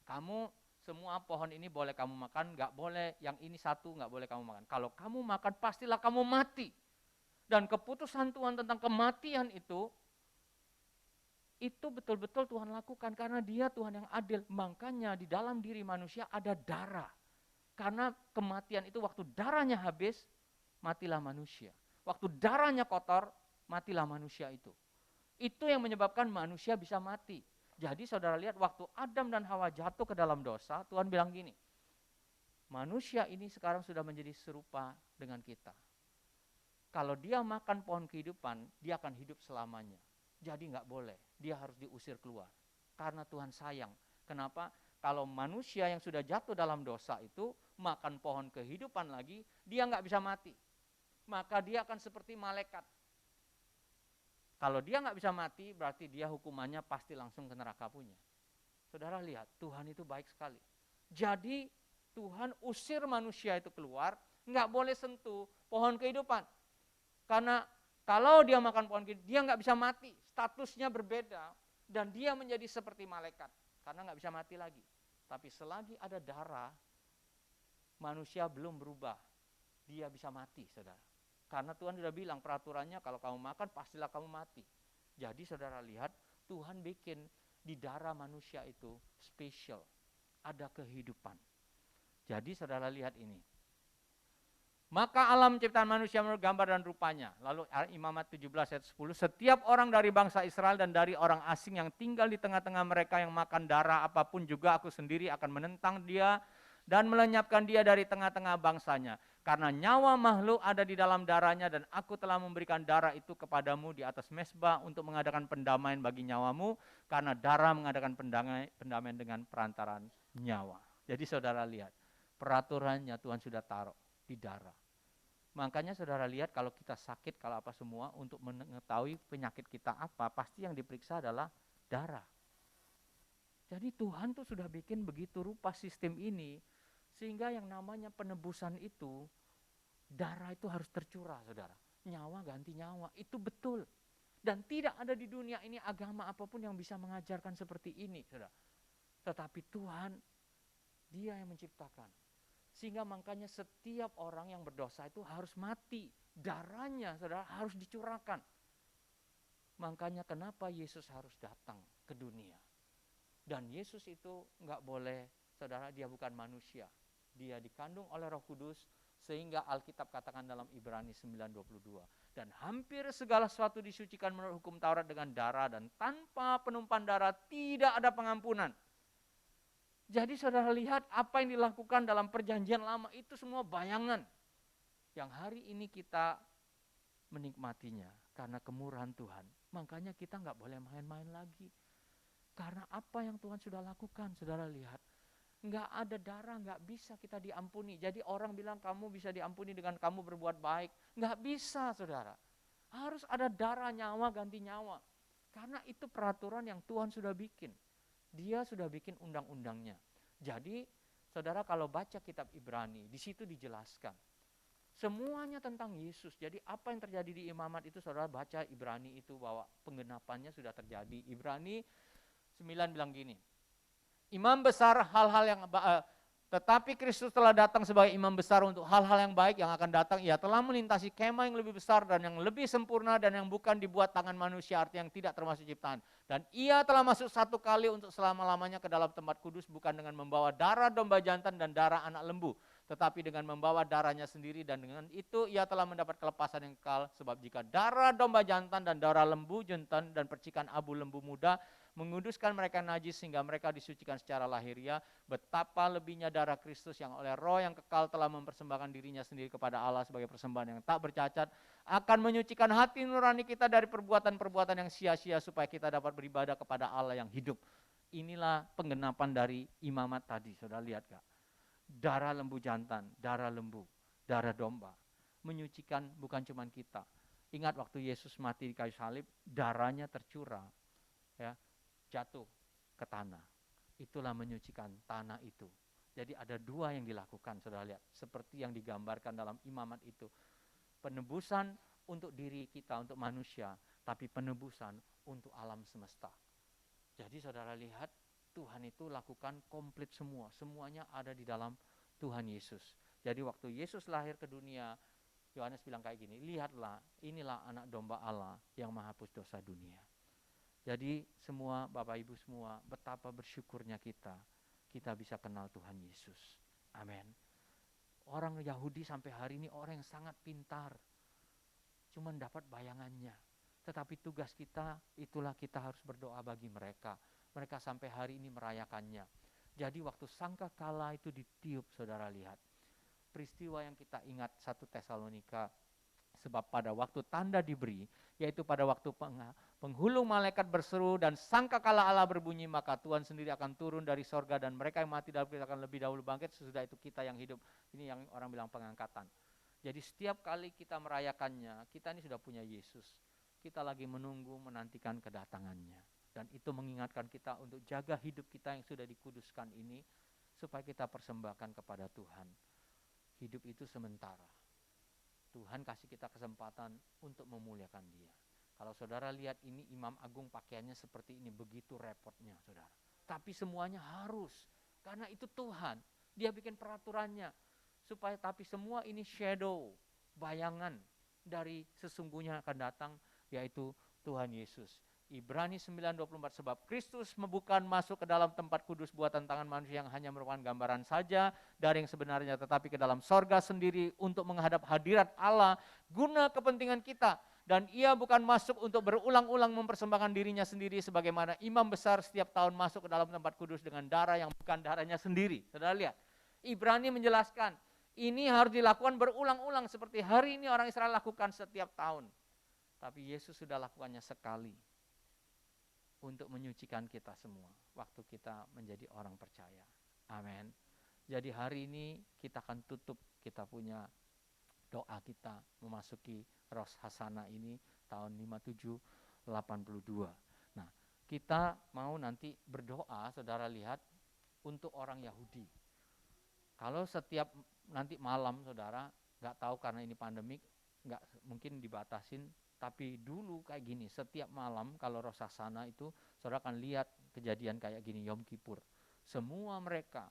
kamu semua pohon ini boleh kamu makan, gak boleh yang ini satu gak boleh kamu makan. Kalau kamu makan pastilah kamu mati. Dan keputusan Tuhan tentang kematian itu betul-betul Tuhan lakukan karena Dia Tuhan yang adil. Makanya di dalam diri manusia ada darah. Karena kematian itu waktu darahnya habis, matilah manusia. Waktu darahnya kotor, matilah manusia itu. Itu yang menyebabkan manusia bisa mati. Jadi saudara lihat waktu Adam dan Hawa jatuh ke dalam dosa, Tuhan bilang gini, manusia ini sekarang sudah menjadi serupa dengan kita. Kalau dia makan pohon kehidupan, dia akan hidup selamanya. Jadi nggak boleh, dia harus diusir keluar. Karena Tuhan sayang. Kenapa? Kalau manusia yang sudah jatuh dalam dosa itu makan pohon kehidupan lagi, dia nggak bisa mati. Maka dia akan seperti malaikat. Kalau dia nggak bisa mati, berarti dia hukumannya pasti langsung ke neraka punya. Saudara lihat, Tuhan itu baik sekali. Jadi Tuhan usir manusia itu keluar, nggak boleh sentuh pohon kehidupan. Karena kalau dia makan pohon kehidupan, dia nggak bisa mati. Statusnya berbeda dan dia menjadi seperti malaikat. Karena nggak bisa mati lagi. Tapi selagi ada darah, manusia belum berubah. Dia bisa mati, saudara. Karena Tuhan sudah bilang peraturannya kalau kamu makan pastilah kamu mati. Jadi saudara lihat Tuhan bikin di darah manusia itu spesial. Ada kehidupan. Jadi saudara lihat ini. Maka alam ciptaan manusia menurut gambar dan rupanya. Lalu Imamat 17 ayat 10. Setiap orang dari bangsa Israel dan dari orang asing yang tinggal di tengah-tengah mereka yang makan darah apapun juga aku sendiri akan menentang dia dan melenyapkan dia dari tengah-tengah bangsanya. Karena nyawa makhluk ada di dalam darahnya dan aku telah memberikan darah itu kepadamu di atas mezbah untuk mengadakan pendamaian bagi nyawamu. Karena darah mengadakan pendamaian dengan perantaran nyawa. Jadi saudara lihat, peraturannya Tuhan sudah taruh di darah. Makanya saudara lihat kalau kita sakit, kalau apa semua, untuk mengetahui penyakit kita apa, pasti yang diperiksa adalah darah. Jadi Tuhan tuh sudah bikin begitu rupa sistem ini, sehingga yang namanya penebusan itu, darah itu harus tercurah, saudara. Nyawa ganti nyawa, itu betul. Dan tidak ada di dunia ini agama apapun yang bisa mengajarkan seperti ini, saudara. Tetapi Tuhan, Dia yang menciptakan. Sehingga makanya setiap orang yang berdosa itu harus mati. Darahnya, saudara, harus dicurahkan. Makanya kenapa Yesus harus datang ke dunia. Dan Yesus itu nggak boleh, saudara, dia bukan manusia. Dia dikandung oleh Roh Kudus, sehingga Alkitab katakan dalam Ibrani 9:22. Dan hampir segala sesuatu disucikan menurut hukum Taurat dengan darah, dan tanpa penumpahan darah tidak ada pengampunan. Jadi saudara lihat apa yang dilakukan dalam perjanjian lama itu semua bayangan. Yang hari ini kita menikmatinya karena kemurahan Tuhan. Makanya kita nggak boleh main-main lagi. Karena apa yang Tuhan sudah lakukan, saudara lihat. Nggak ada darah, nggak bisa kita diampuni. Jadi orang bilang kamu bisa diampuni dengan kamu berbuat baik. Nggak bisa, saudara. Harus ada darah, nyawa ganti nyawa. Karena itu peraturan yang Tuhan sudah bikin. Dia sudah bikin undang-undangnya. Jadi, saudara kalau baca kitab Ibrani, di situ dijelaskan. Semuanya tentang Yesus. Jadi apa yang terjadi di Imamat itu, saudara baca Ibrani itu bahwa penggenapannya sudah terjadi. Ibrani 9 bilang gini, imam besar hal-hal yang tetapi Kristus telah datang sebagai imam besar untuk hal-hal yang baik yang akan datang. Ia telah melintasi kemah yang lebih besar dan yang lebih sempurna dan yang bukan dibuat tangan manusia, artinya yang tidak termasuk ciptaan. Dan ia telah masuk satu kali untuk selama-lamanya ke dalam tempat kudus, bukan dengan membawa darah domba jantan dan darah anak lembu, tetapi dengan membawa darahnya sendiri, dan dengan itu ia telah mendapat kelepasan yang kekal. Sebab jika darah domba jantan dan darah lembu jantan dan percikan abu lembu muda menguduskan mereka najis sehingga mereka disucikan secara lahiriah, betapa lebihnya darah Kristus yang oleh Roh yang kekal telah mempersembahkan dirinya sendiri kepada Allah sebagai persembahan yang tak bercacat, akan menyucikan hati nurani kita dari perbuatan-perbuatan yang sia-sia supaya kita dapat beribadah kepada Allah yang hidup. Inilah penggenapan dari Imamat tadi, saudara lihat gak? Darah lembu jantan, darah lembu, darah domba, menyucikan bukan cuma kita. Ingat waktu Yesus mati di kayu salib, darahnya tercurah, ya, jatuh ke tanah. Itulah menyucikan tanah itu. Jadi ada dua yang dilakukan, saudara lihat. Seperti yang digambarkan dalam Imamat itu. Penebusan untuk diri kita, untuk manusia. Tapi penebusan untuk alam semesta. Jadi saudara lihat, Tuhan itu lakukan komplit semua. Semuanya ada di dalam Tuhan Yesus. Jadi waktu Yesus lahir ke dunia, Yohanes bilang kayak gini, lihatlah, inilah anak domba Allah yang menghapus dosa dunia. Jadi semua Bapak Ibu semua, betapa bersyukurnya kita bisa kenal Tuhan Yesus. Amin. Orang Yahudi sampai hari ini orang yang sangat pintar, cuman dapat bayangannya. Tetapi tugas kita, itulah kita harus berdoa bagi mereka. Mereka sampai hari ini merayakannya. Jadi waktu sangkakala itu ditiup, saudara lihat. Peristiwa yang kita ingat 1 Tesalonika, sebab pada waktu tanda diberi, yaitu pada waktu penghulu malaikat berseru dan sangkakala Allah berbunyi, maka Tuhan sendiri akan turun dari sorga dan mereka yang mati dalam kita akan lebih dahulu bangkit, sesudah itu kita yang hidup. Ini yang orang bilang pengangkatan. Jadi setiap kali kita merayakannya, kita ini sudah punya Yesus. Kita lagi menunggu, menantikan kedatangannya. Dan itu mengingatkan kita untuk jaga hidup kita yang sudah dikuduskan ini, supaya kita persembahkan kepada Tuhan. Hidup itu sementara. Tuhan kasih kita kesempatan untuk memuliakan Dia. Kalau saudara lihat ini Imam Agung pakaiannya seperti ini, begitu repotnya saudara. Tapi semuanya harus, karena itu Tuhan. Dia bikin peraturannya. Tapi semua ini shadow, bayangan dari sesungguhnya akan datang, yaitu Tuhan Yesus. Ibrani 9:24, sebab Kristus bukan masuk ke dalam tempat kudus buatan tangan manusia yang hanya merupakan gambaran saja dari yang sebenarnya, tetapi ke dalam sorga sendiri untuk menghadap hadirat Allah guna kepentingan kita. Dan ia bukan masuk untuk berulang-ulang mempersembahkan dirinya sendiri sebagaimana imam besar setiap tahun masuk ke dalam tempat kudus dengan darah yang bukan darahnya sendiri. Saudara lihat, Ibrani menjelaskan ini harus dilakukan berulang-ulang seperti hari ini orang Israel lakukan setiap tahun. Tapi Yesus sudah lakukannya sekali. Untuk menyucikan kita semua waktu kita menjadi orang percaya. Amin. Jadi hari ini kita akan tutup, kita punya doa kita memasuki Rosh Hashanah ini tahun 5782. Nah, kita mau nanti berdoa, saudara lihat, untuk orang Yahudi. Kalau setiap nanti malam saudara, nggak tahu karena ini pandemik, nggak mungkin dibatasin. Tapi dulu kayak gini, setiap malam kalau Rosh Hashanah itu, saudara akan lihat kejadian kayak gini, Yom Kippur. Semua mereka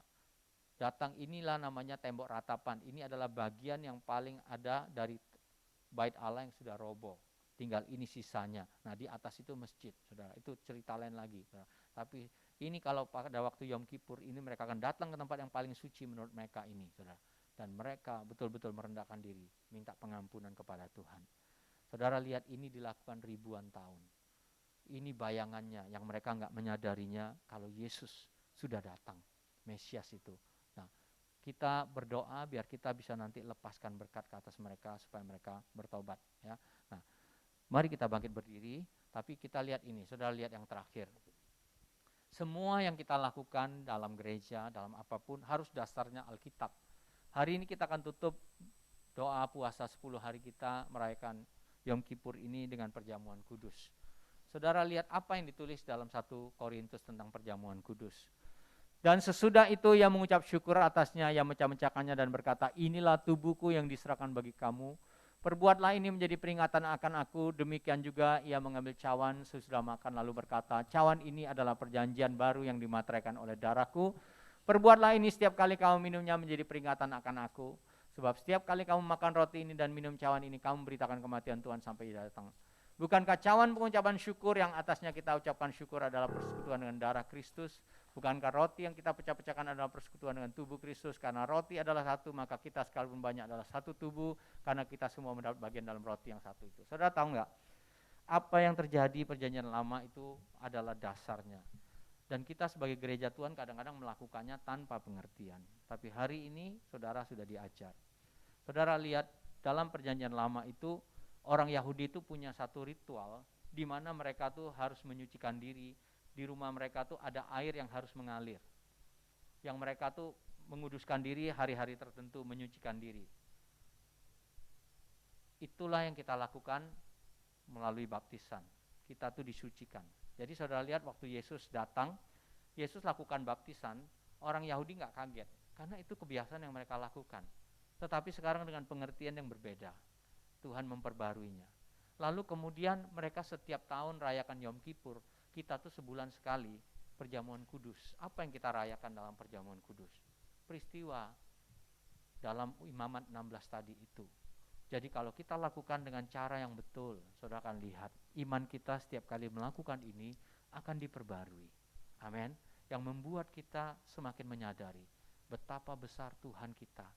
datang, inilah namanya tembok ratapan. Ini adalah bagian yang paling ada dari bait Allah yang sudah roboh. Tinggal ini sisanya. Nah di atas itu masjid, saudara. Itu cerita lain lagi. Saudara. Tapi ini kalau pada waktu Yom Kippur ini mereka akan datang ke tempat yang paling suci menurut mereka ini, saudara. Dan mereka betul-betul merendahkan diri, minta pengampunan kepada Tuhan. Saudara lihat ini dilakukan ribuan tahun. Ini bayangannya yang mereka nggak menyadarinya kalau Yesus sudah datang, Mesias itu. Nah, kita berdoa biar kita bisa nanti lepaskan berkat ke atas mereka supaya mereka bertobat. Ya. Nah, mari kita bangkit berdiri, tapi kita lihat ini, saudara lihat yang terakhir. Semua yang kita lakukan dalam gereja, dalam apapun harus dasarnya Alkitab. Hari ini kita akan tutup doa puasa 10 hari kita merayakan Yom Kippur ini dengan perjamuan kudus. Saudara lihat apa yang ditulis dalam 1 Korintus tentang perjamuan kudus. Dan sesudah itu ia mengucap syukur atasnya, ia mecah-mecahkannya dan berkata, inilah tubuhku yang diserahkan bagi kamu. Perbuatlah ini menjadi peringatan akan aku. Demikian juga ia mengambil cawan sesudah makan lalu berkata, cawan ini adalah perjanjian baru yang dimateraikan oleh darahku. Perbuatlah ini setiap kali kamu minumnya menjadi peringatan akan aku. Sebab setiap kali kamu makan roti ini dan minum cawan ini, kamu beritakan kematian Tuhan sampai dia datang. Bukankah cawan pengucapan syukur yang atasnya kita ucapkan syukur adalah persekutuan dengan darah Kristus? Bukankah roti yang kita pecah-pecahkan adalah persekutuan dengan tubuh Kristus? Karena roti adalah satu, maka kita sekalipun banyak adalah satu tubuh, karena kita semua mendapat bagian dalam roti yang satu itu. Saudara tahu nggak? Apa yang terjadi perjanjian lama itu adalah dasarnya. Dan kita sebagai gereja Tuhan kadang-kadang melakukannya tanpa pengertian. Tapi hari ini saudara sudah diajar. Saudara lihat dalam perjanjian lama itu orang Yahudi itu punya satu ritual di mana mereka tuh harus menyucikan diri. Di rumah mereka tuh ada air yang harus mengalir. Yang mereka tuh menguduskan diri hari-hari tertentu, menyucikan diri. Itulah yang kita lakukan melalui baptisan. Kita tuh disucikan. Jadi saudara lihat waktu Yesus datang, Yesus lakukan baptisan, orang Yahudi nggak kaget. Karena itu kebiasaan yang mereka lakukan. Tetapi sekarang dengan pengertian yang berbeda. Tuhan memperbaruinya. Lalu kemudian mereka setiap tahun rayakan Yom Kippur. Kita tuh sebulan sekali perjamuan kudus. Apa yang kita rayakan dalam perjamuan kudus? Peristiwa dalam Imamat 16 tadi itu. Jadi kalau kita lakukan dengan cara yang betul, saudara akan lihat iman kita setiap kali melakukan ini akan diperbarui. Amin. Yang membuat kita semakin menyadari betapa besar Tuhan kita.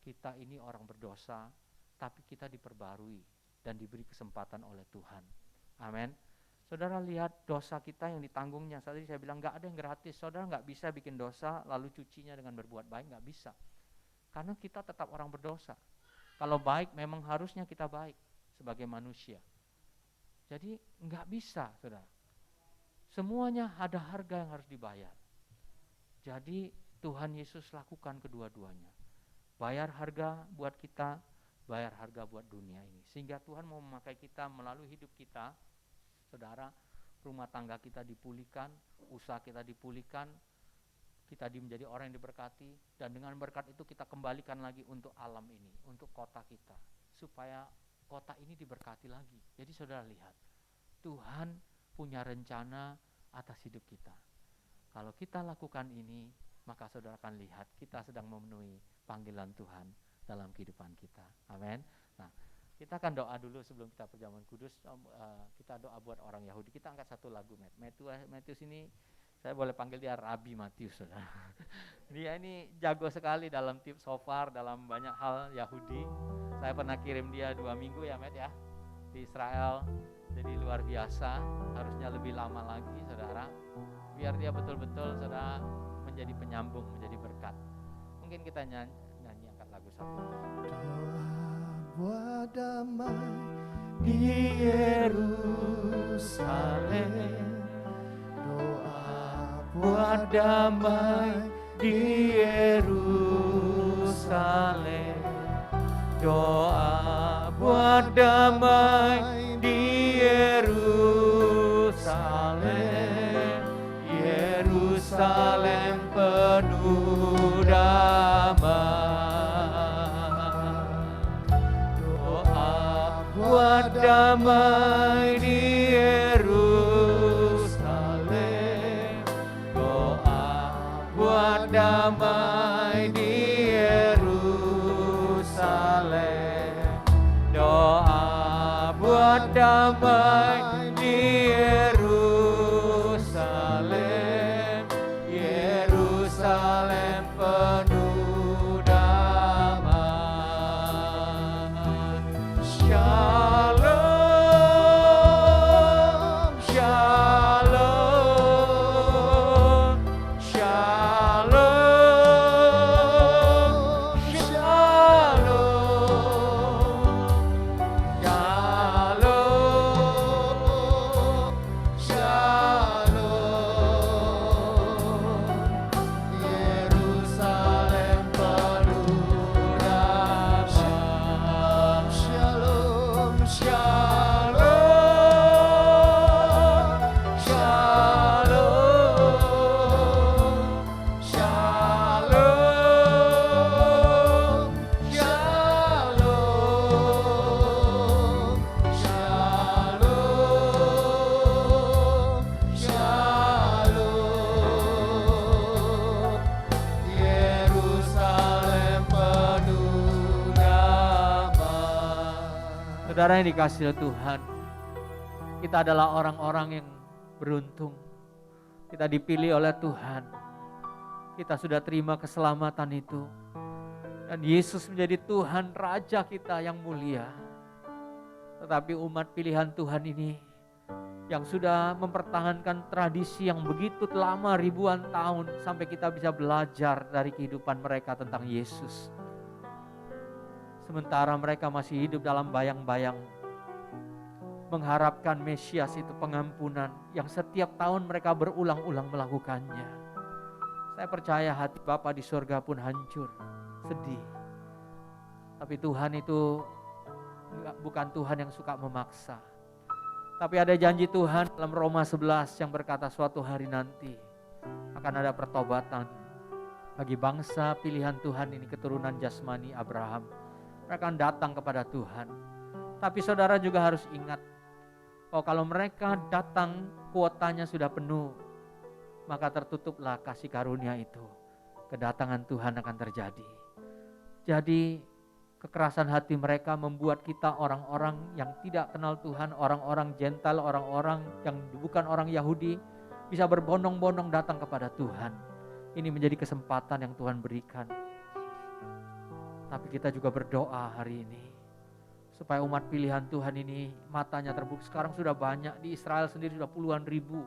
Kita ini orang berdosa, tapi kita diperbarui dan diberi kesempatan oleh Tuhan. Amin. Saudara lihat dosa kita yang ditanggungnya. Tadi saya bilang gak ada yang gratis. Saudara gak bisa bikin dosa lalu cucinya dengan berbuat baik, gak bisa. Karena kita tetap orang berdosa. Kalau baik memang harusnya kita baik sebagai manusia. Jadi nggak bisa, saudara. Semuanya ada harga yang harus dibayar. Jadi Tuhan Yesus lakukan kedua-duanya. Bayar harga buat kita, bayar harga buat dunia ini. Sehingga Tuhan mau memakai kita melalui hidup kita, saudara, rumah tangga kita dipulihkan, usaha kita dipulihkan, kita menjadi orang yang diberkati, dan dengan berkat itu kita kembalikan lagi untuk alam ini, untuk kota kita, supaya kota ini diberkati lagi. Jadi saudara lihat, Tuhan punya rencana atas hidup kita. Kalau kita lakukan ini, maka saudara akan lihat kita sedang memenuhi panggilan Tuhan dalam kehidupan kita. Amin. Nah, kita akan doa dulu sebelum kita perjamuan kudus. Kita doa buat orang Yahudi. Kita angkat satu lagu, Matius ini. Saya boleh panggil dia Rabi Matius. Dia ini jago sekali dalam tips shofar, dalam banyak hal Yahudi. Saya pernah kirim dia 2 minggu ya Matt ya, di Israel. Jadi luar biasa, harusnya lebih lama lagi saudara. Biar dia betul-betul saudara menjadi penyambung, menjadi berkat. Mungkin kita nyanyi angkat lagu satu. Doa buat damai di Yerusalem. Buat damai di Yerusalem. Doa buat damai di Yerusalem. Yerusalem penuh damai. Doa buat damai di damai di Yerusalem. Doa buat damai di Yerusalem. Yerusalem penuh damai. Shalom, shalom, shalom. Saudara yang dikasihi Tuhan, kita adalah orang-orang yang beruntung. Kita dipilih oleh Tuhan. Kita sudah terima keselamatan itu. Dan Yesus menjadi Tuhan, Raja kita yang mulia. Tetapi umat pilihan Tuhan ini yang sudah mempertahankan tradisi yang begitu lama, ribuan tahun, sampai kita bisa belajar dari kehidupan mereka tentang Yesus. Sementara mereka masih hidup dalam bayang-bayang, mengharapkan Mesias itu pengampunan yang setiap tahun mereka berulang-ulang melakukannya. Saya percaya hati Bapa di surga pun hancur, sedih. Tapi Tuhan itu bukan Tuhan yang suka memaksa. Tapi ada janji Tuhan dalam Roma 11 yang berkata suatu hari nanti akan ada pertobatan bagi bangsa pilihan Tuhan ini, keturunan jasmani Abraham. Mereka akan datang kepada Tuhan. Tapi saudara juga harus ingat bahwa kalau mereka datang kuotanya sudah penuh, maka tertutuplah kasih karunia itu. Kedatangan Tuhan akan terjadi. Jadi Kekerasan hati mereka membuat kita orang-orang yang tidak kenal Tuhan, orang-orang Gentile, orang-orang yang bukan orang Yahudi bisa berbondong-bondong datang kepada Tuhan. Ini menjadi kesempatan yang Tuhan berikan. Tapi kita juga berdoa hari ini supaya umat pilihan Tuhan ini matanya terbuka. Sekarang sudah banyak, di Israel sendiri sudah puluhan ribu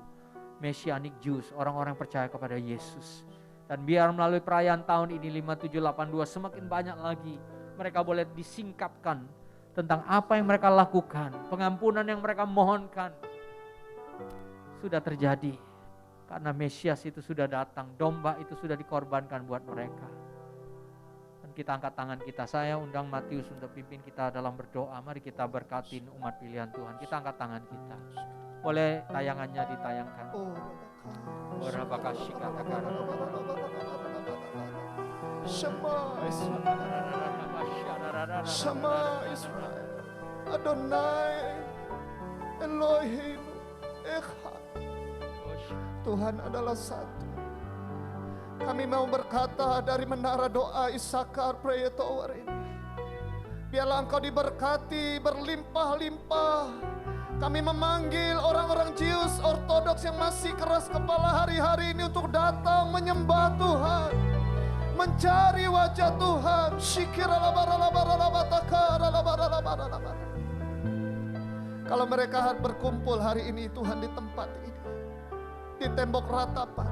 Messianic Jews, orang-orang yang percaya kepada Yesus. Dan biar melalui perayaan tahun ini 5782 semakin banyak lagi mereka boleh disingkapkan tentang apa yang mereka lakukan, pengampunan yang mereka mohonkan sudah terjadi karena Mesias itu sudah datang, domba itu sudah dikorbankan buat mereka. Dan kita angkat tangan kita, saya undang Matius untuk pimpin kita dalam berdoa. Mari kita berkatin umat pilihan Tuhan, kita angkat tangan kita. Boleh tayangannya ditayangkan. Shema Israel, Shema Israel, Adonai Elohim Echad. Tuhan adalah satu. Kami mau berkata dari menara doa Isakar Prayer Tower ini, biarlah Engkau diberkati berlimpah-limpah. Kami memanggil orang-orang Jews Ortodoks yang masih keras kepala hari-hari ini untuk datang menyembah Tuhan, mencari wajah Tuhan. Kalau mereka berkumpul hari ini Tuhan di tempat ini, di tembok ratapan,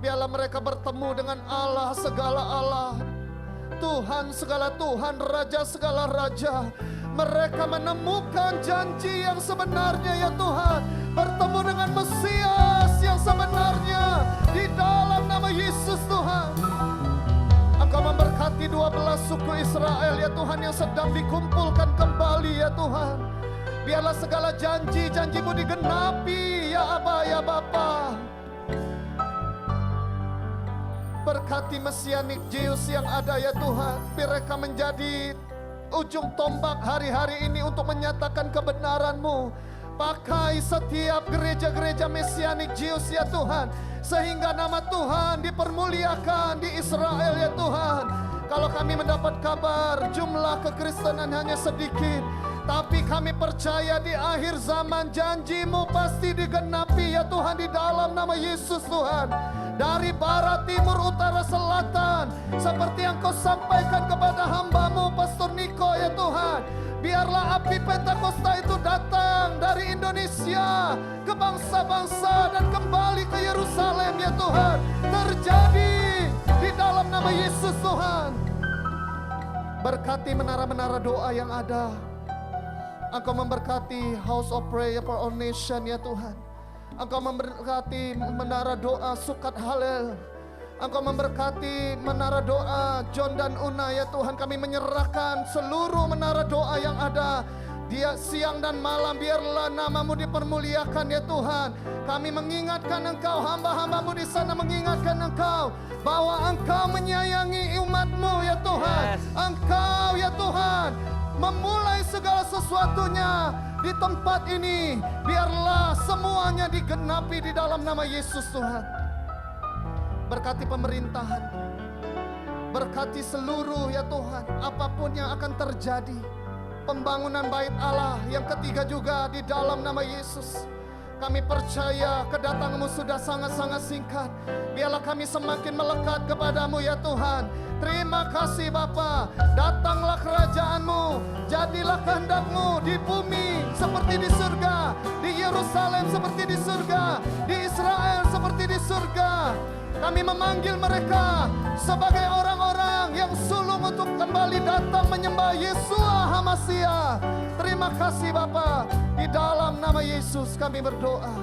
biarlah mereka bertemu dengan Allah segala Allah, Tuhan segala Tuhan, Raja segala Raja. Mereka menemukan janji yang sebenarnya ya Tuhan, bertemu dengan Mesias yang sebenarnya di dalam nama Yesus Tuhan. Engkau memberkati 12 suku Israel ya Tuhan yang sedang dikumpulkan kembali ya Tuhan. Biarlah segala janji-janji-Mu digenapi ya Aba ya Bapa. Berkati Messianic Jews yang ada ya Tuhan, mereka menjadi ujung tombak hari-hari ini untuk menyatakan kebenaran-Mu. Pakai setiap gereja-gereja Messianic Jews ya Tuhan, sehingga nama Tuhan dipermuliakan di Israel ya Tuhan. Kalau kami mendapat kabar jumlah kekristenan hanya sedikit, tapi kami percaya di akhir zaman janji-Mu pasti digenapi ya Tuhan di dalam nama Yesus Tuhan. Dari barat, timur, utara, selatan, seperti yang Kau sampaikan kepada hamba-Mu Pastor Niko ya Tuhan. Biarlah api Pentakosta itu datang dari Indonesia ke bangsa-bangsa dan kembali ke Yerusalem ya Tuhan. Terjadi di dalam nama Yesus Tuhan. Berkati menara-menara doa yang ada. Engkau memberkati House of Prayer for All Nation ya Tuhan. Engkau memberkati menara doa Sukat Halel. Engkau memberkati menara doa John dan Una ya Tuhan. Kami menyerahkan seluruh menara doa yang ada. Dia siang dan malam biarlah nama-Mu dipermuliakan ya Tuhan. Kami mengingatkan Engkau, hamba-hamba-Mu di sana mengingatkan Engkau bahwa Engkau menyayangi umat-Mu ya Tuhan. Yes. Engkau ya Tuhan memulai segala sesuatunya di tempat ini. Biarlah semuanya digenapi di dalam nama Yesus Tuhan. Berkati pemerintahan, berkati seluruh ya Tuhan, apapun yang akan terjadi. Pembangunan bait Allah yang ketiga juga di dalam nama Yesus. Kami percaya kedatangan-Mu sudah sangat-sangat singkat. Biarlah kami semakin melekat kepadamu ya Tuhan. Terima kasih Bapa. Datanglah kerajaan-Mu, jadilah kehendak-Mu di bumi seperti di surga, di Yerusalem seperti di surga, di Israel seperti di surga. Kami memanggil mereka sebagai orang-orang yang sulung untuk kembali datang menyembah Yeshua HaMasiah. Terima kasih Bapa. Di dalam nama Yesus kami berdoa.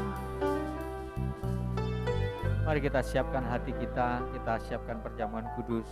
Mari kita siapkan hati kita siapkan perjamuan kudus.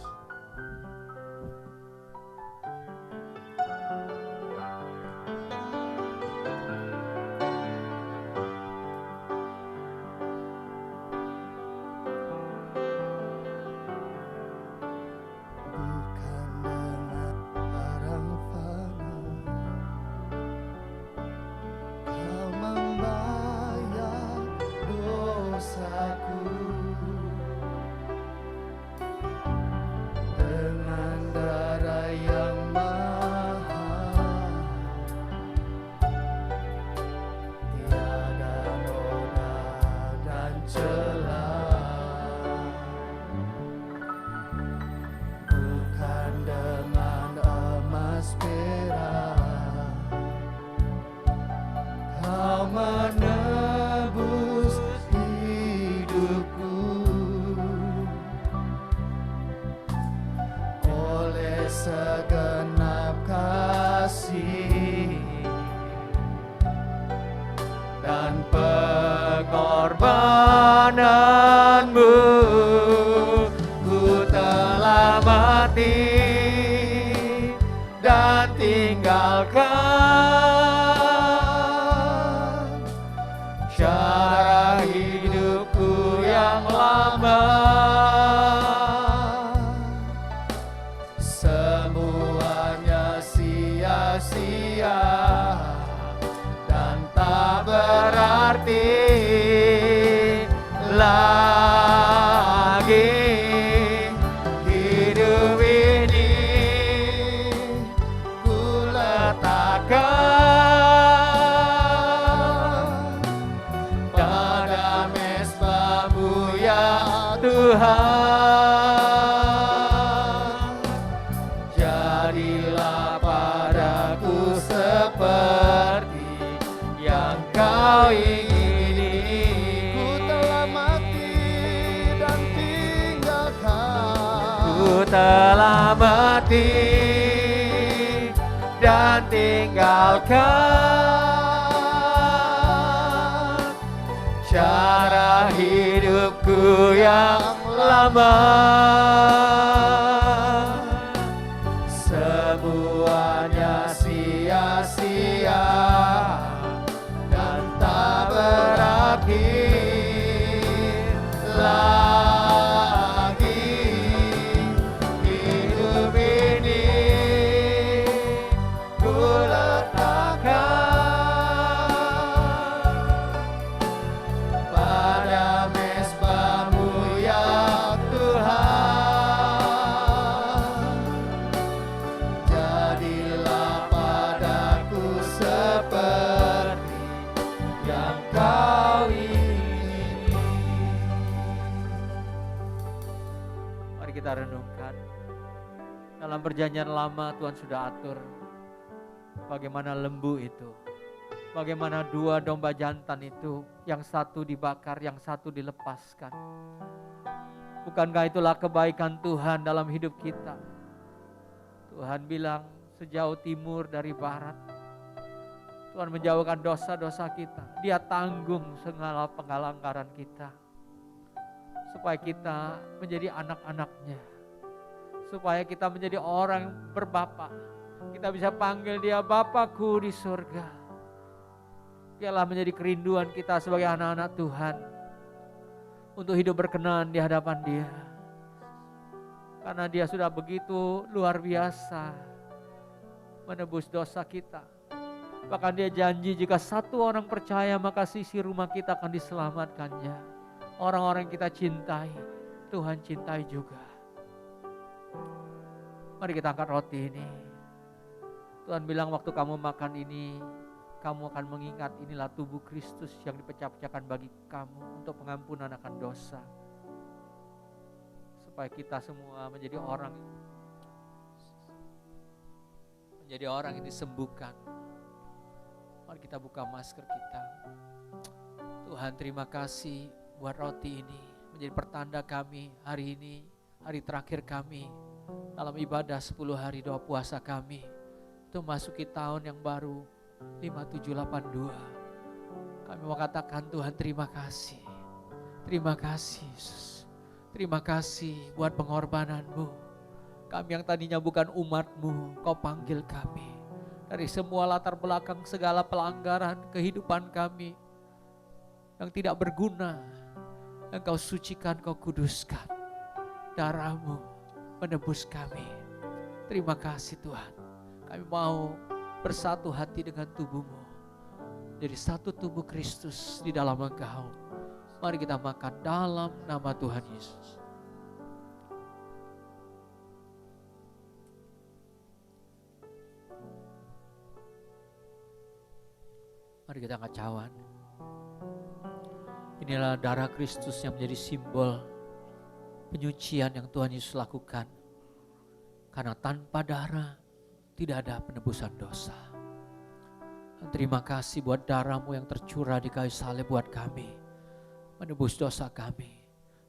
hidupku. Oleh segenap kasih dan pengorbananmu, ku telah mati dan tinggalkan cara hidupku yang lama. Semuanya sia-sia dan tak berarti lagi. Hidup ini ku letakkan pada mezbah-Mu ya Tuhan. Jadilah padaku seperti yang Kau ingini. Ku telah mati dan tinggalkan. Ku telah mati dan tinggalkan cara hidupku yang lama. Semuanya sia-sia dan tak berarti lagi. Hidup ini ku letakkan pada mezbah-Mu ya Tuhan. Jadilah padaku seperti yang Kau ingini. Mari kita renungkan. Dalam perjanjian lama Tuhan sudah atur bagaimana lembu itu, bagaimana dua domba jantan itu, yang satu dibakar, yang satu dilepaskan. Bukankah itulah kebaikan Tuhan dalam hidup kita? Tuhan bilang sejauh timur dari barat, Tuhan menjauhkan dosa-dosa kita. Dia tanggung segala pengalangkaran kita, supaya kita menjadi anak-anaknya, supaya kita menjadi orang yang berbapa. Kita bisa panggil Dia Bapakku di surga. Biarlah menjadi kerinduan kita sebagai anak-anak Tuhan untuk hidup berkenan di hadapan Dia. Karena Dia sudah begitu luar biasa menebus dosa kita. Bahkan Dia janji jika satu orang percaya maka sisi rumah kita akan diselamatkannya. Orang-orang yang kita cintai, Tuhan cintai juga. Mari kita angkat roti ini. Tuhan bilang waktu kamu makan ini, kamu akan mengingat inilah tubuh Kristus yang dipecah-pecahkan bagi kamu untuk pengampunan akan dosa. Supaya kita semua menjadi orang yang disembuhkan. Mari kita buka masker kita. Tuhan, terima kasih buat roti ini menjadi pertanda kami hari ini, hari terakhir kami dalam ibadah 10 hari doa puasa kami. Itu masuki tahun yang baru 5782. Kami mau katakan Tuhan terima kasih. Terima kasih Yesus. Terima kasih buat pengorbanan-Mu. Kami yang tadinya bukan umat-Mu, Kau panggil kami. Dari semua latar belakang segala pelanggaran kehidupan kami yang tidak berguna, yang Kau sucikan, Kau kuduskan. Darah-Mu menebus kami. Terima kasih Tuhan. Kami mau bersatu hati dengan tubuh-Mu. Jadi satu tubuh Kristus di dalam Engkau. Mari kita makan dalam nama Tuhan Yesus. Mari kita angkat cawan. Inilah darah Kristus yang menjadi simbol penyucian yang Tuhan Yesus lakukan. Karena tanpa darah tidak ada penebusan dosa. Dan terima kasih buat darah-Mu yang tercurah di kayu salib buat kami. Menebus dosa kami.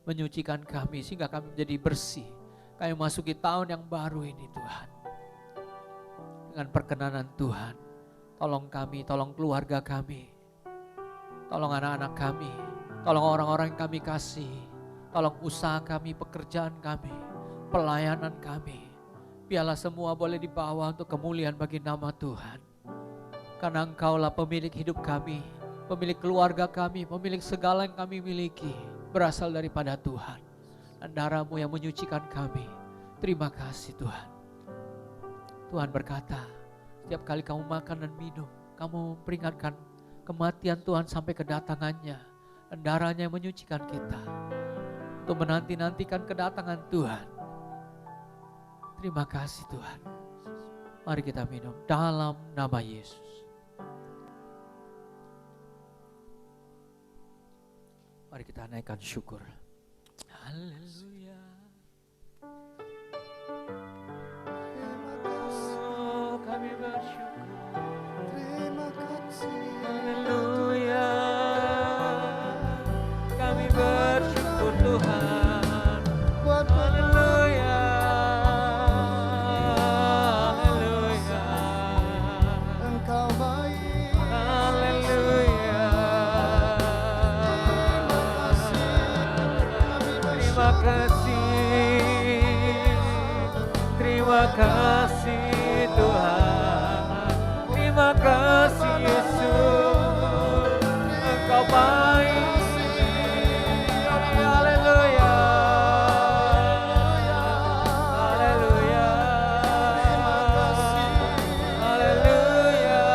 menyucikan kami sehingga kami menjadi bersih. Kami masuki tahun yang baru ini Tuhan. Dengan perkenanan Tuhan, tolong kami, tolong keluarga kami, tolong anak-anak kami, tolong orang-orang yang kami kasih, tolong usaha kami, pekerjaan kami, pelayanan kami. Biarlah semua boleh dibawa untuk kemuliaan bagi nama Tuhan. Karena Engkaulah pemilik hidup kami, pemilik keluarga kami, pemilik segala yang kami miliki berasal daripada Tuhan. Dan darah-Mu yang menyucikan kami. Terima kasih Tuhan. Tuhan berkata, setiap kali kamu makan dan minum, kamu memperingatkan kematian Tuhan sampai kedatangannya. Dan darahnya yang menyucikan kita. Untuk menanti-nantikan kedatangan Tuhan. Terima kasih Tuhan. Mari kita minum dalam nama Yesus. Mari kita naikkan syukur. Haleluya. Oh, kami bersyukur. Terima kasih. Haleluya. Kami bersyukur Tuhan. Buat Haleluya. Haleluya. Engkau baik. Haleluya. Terima kasih. Terima kasih Tuhan. Terima kasih Yesus. Engkau baik. Haleluya. Haleluya. Haleluya.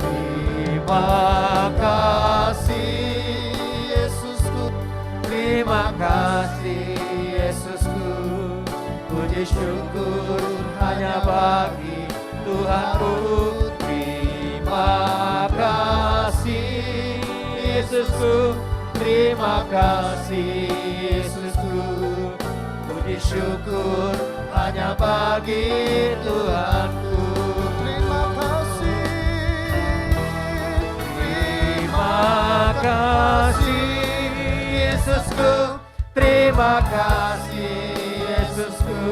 Terima kasih Yesusku. Terima kasih Yesusku. Puji syukur hanya bagi Tuhanku. Terima kasih Yesusku. Terima kasih Yesusku. Puji syukur hanya bagi Tuhanku. Terima kasih. Terima kasih Yesusku. Terima kasih Yesusku.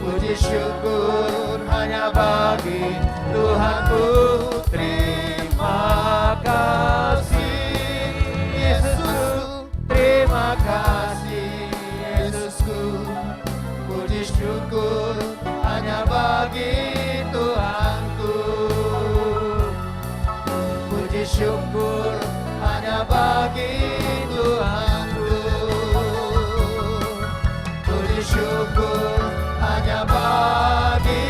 Puji syukur hanya bagi Tuhanku. Terima kasih Yesusku. Terima kasih Yesusku. Puji syukur hanya bagi Tuhanku. Puji syukur hanya bagi Tuhanku. Puji syukur hanya bagi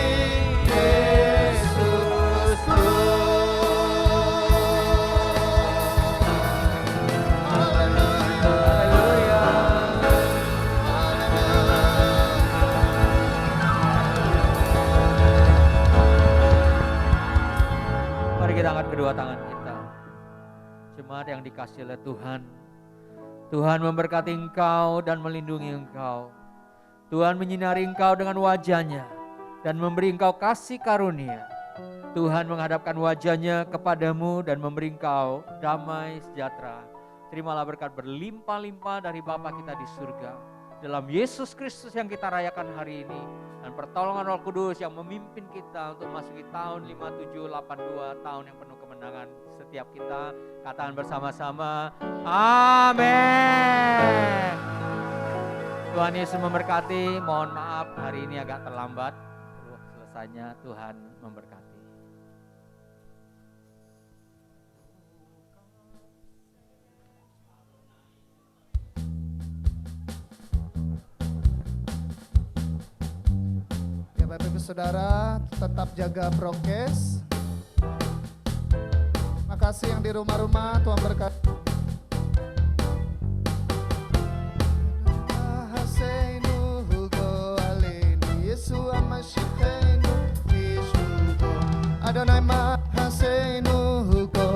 Yesusku. Haleluya. Mari kita angkat kedua tangan kita. Jemaat yang dikasihi oleh Tuhan. Tuhan memberkati engkau dan melindungi engkau. Tuhan menyinari engkau dengan wajah-Nya dan memberi engkau kasih karunia. Tuhan menghadapkan wajah-Nya kepadamu dan memberi engkau damai sejahtera. Terimalah berkat berlimpah-limpah dari Bapa kita di surga. Dalam Yesus Kristus yang kita rayakan hari ini. Dan pertolongan Roh Kudus yang memimpin kita untuk masuki tahun 5782, tahun yang penuh kemenangan. Setiap kita katakan bersama-sama, amin. Tuhan Yesus memberkati. Mohon maaf hari ini agak terlambat. Selesainya Tuhan memberkati. Ya Bapak Ibu Saudara, tetap jaga prokes. Makasih yang di rumah-rumah, Tuhan berkati.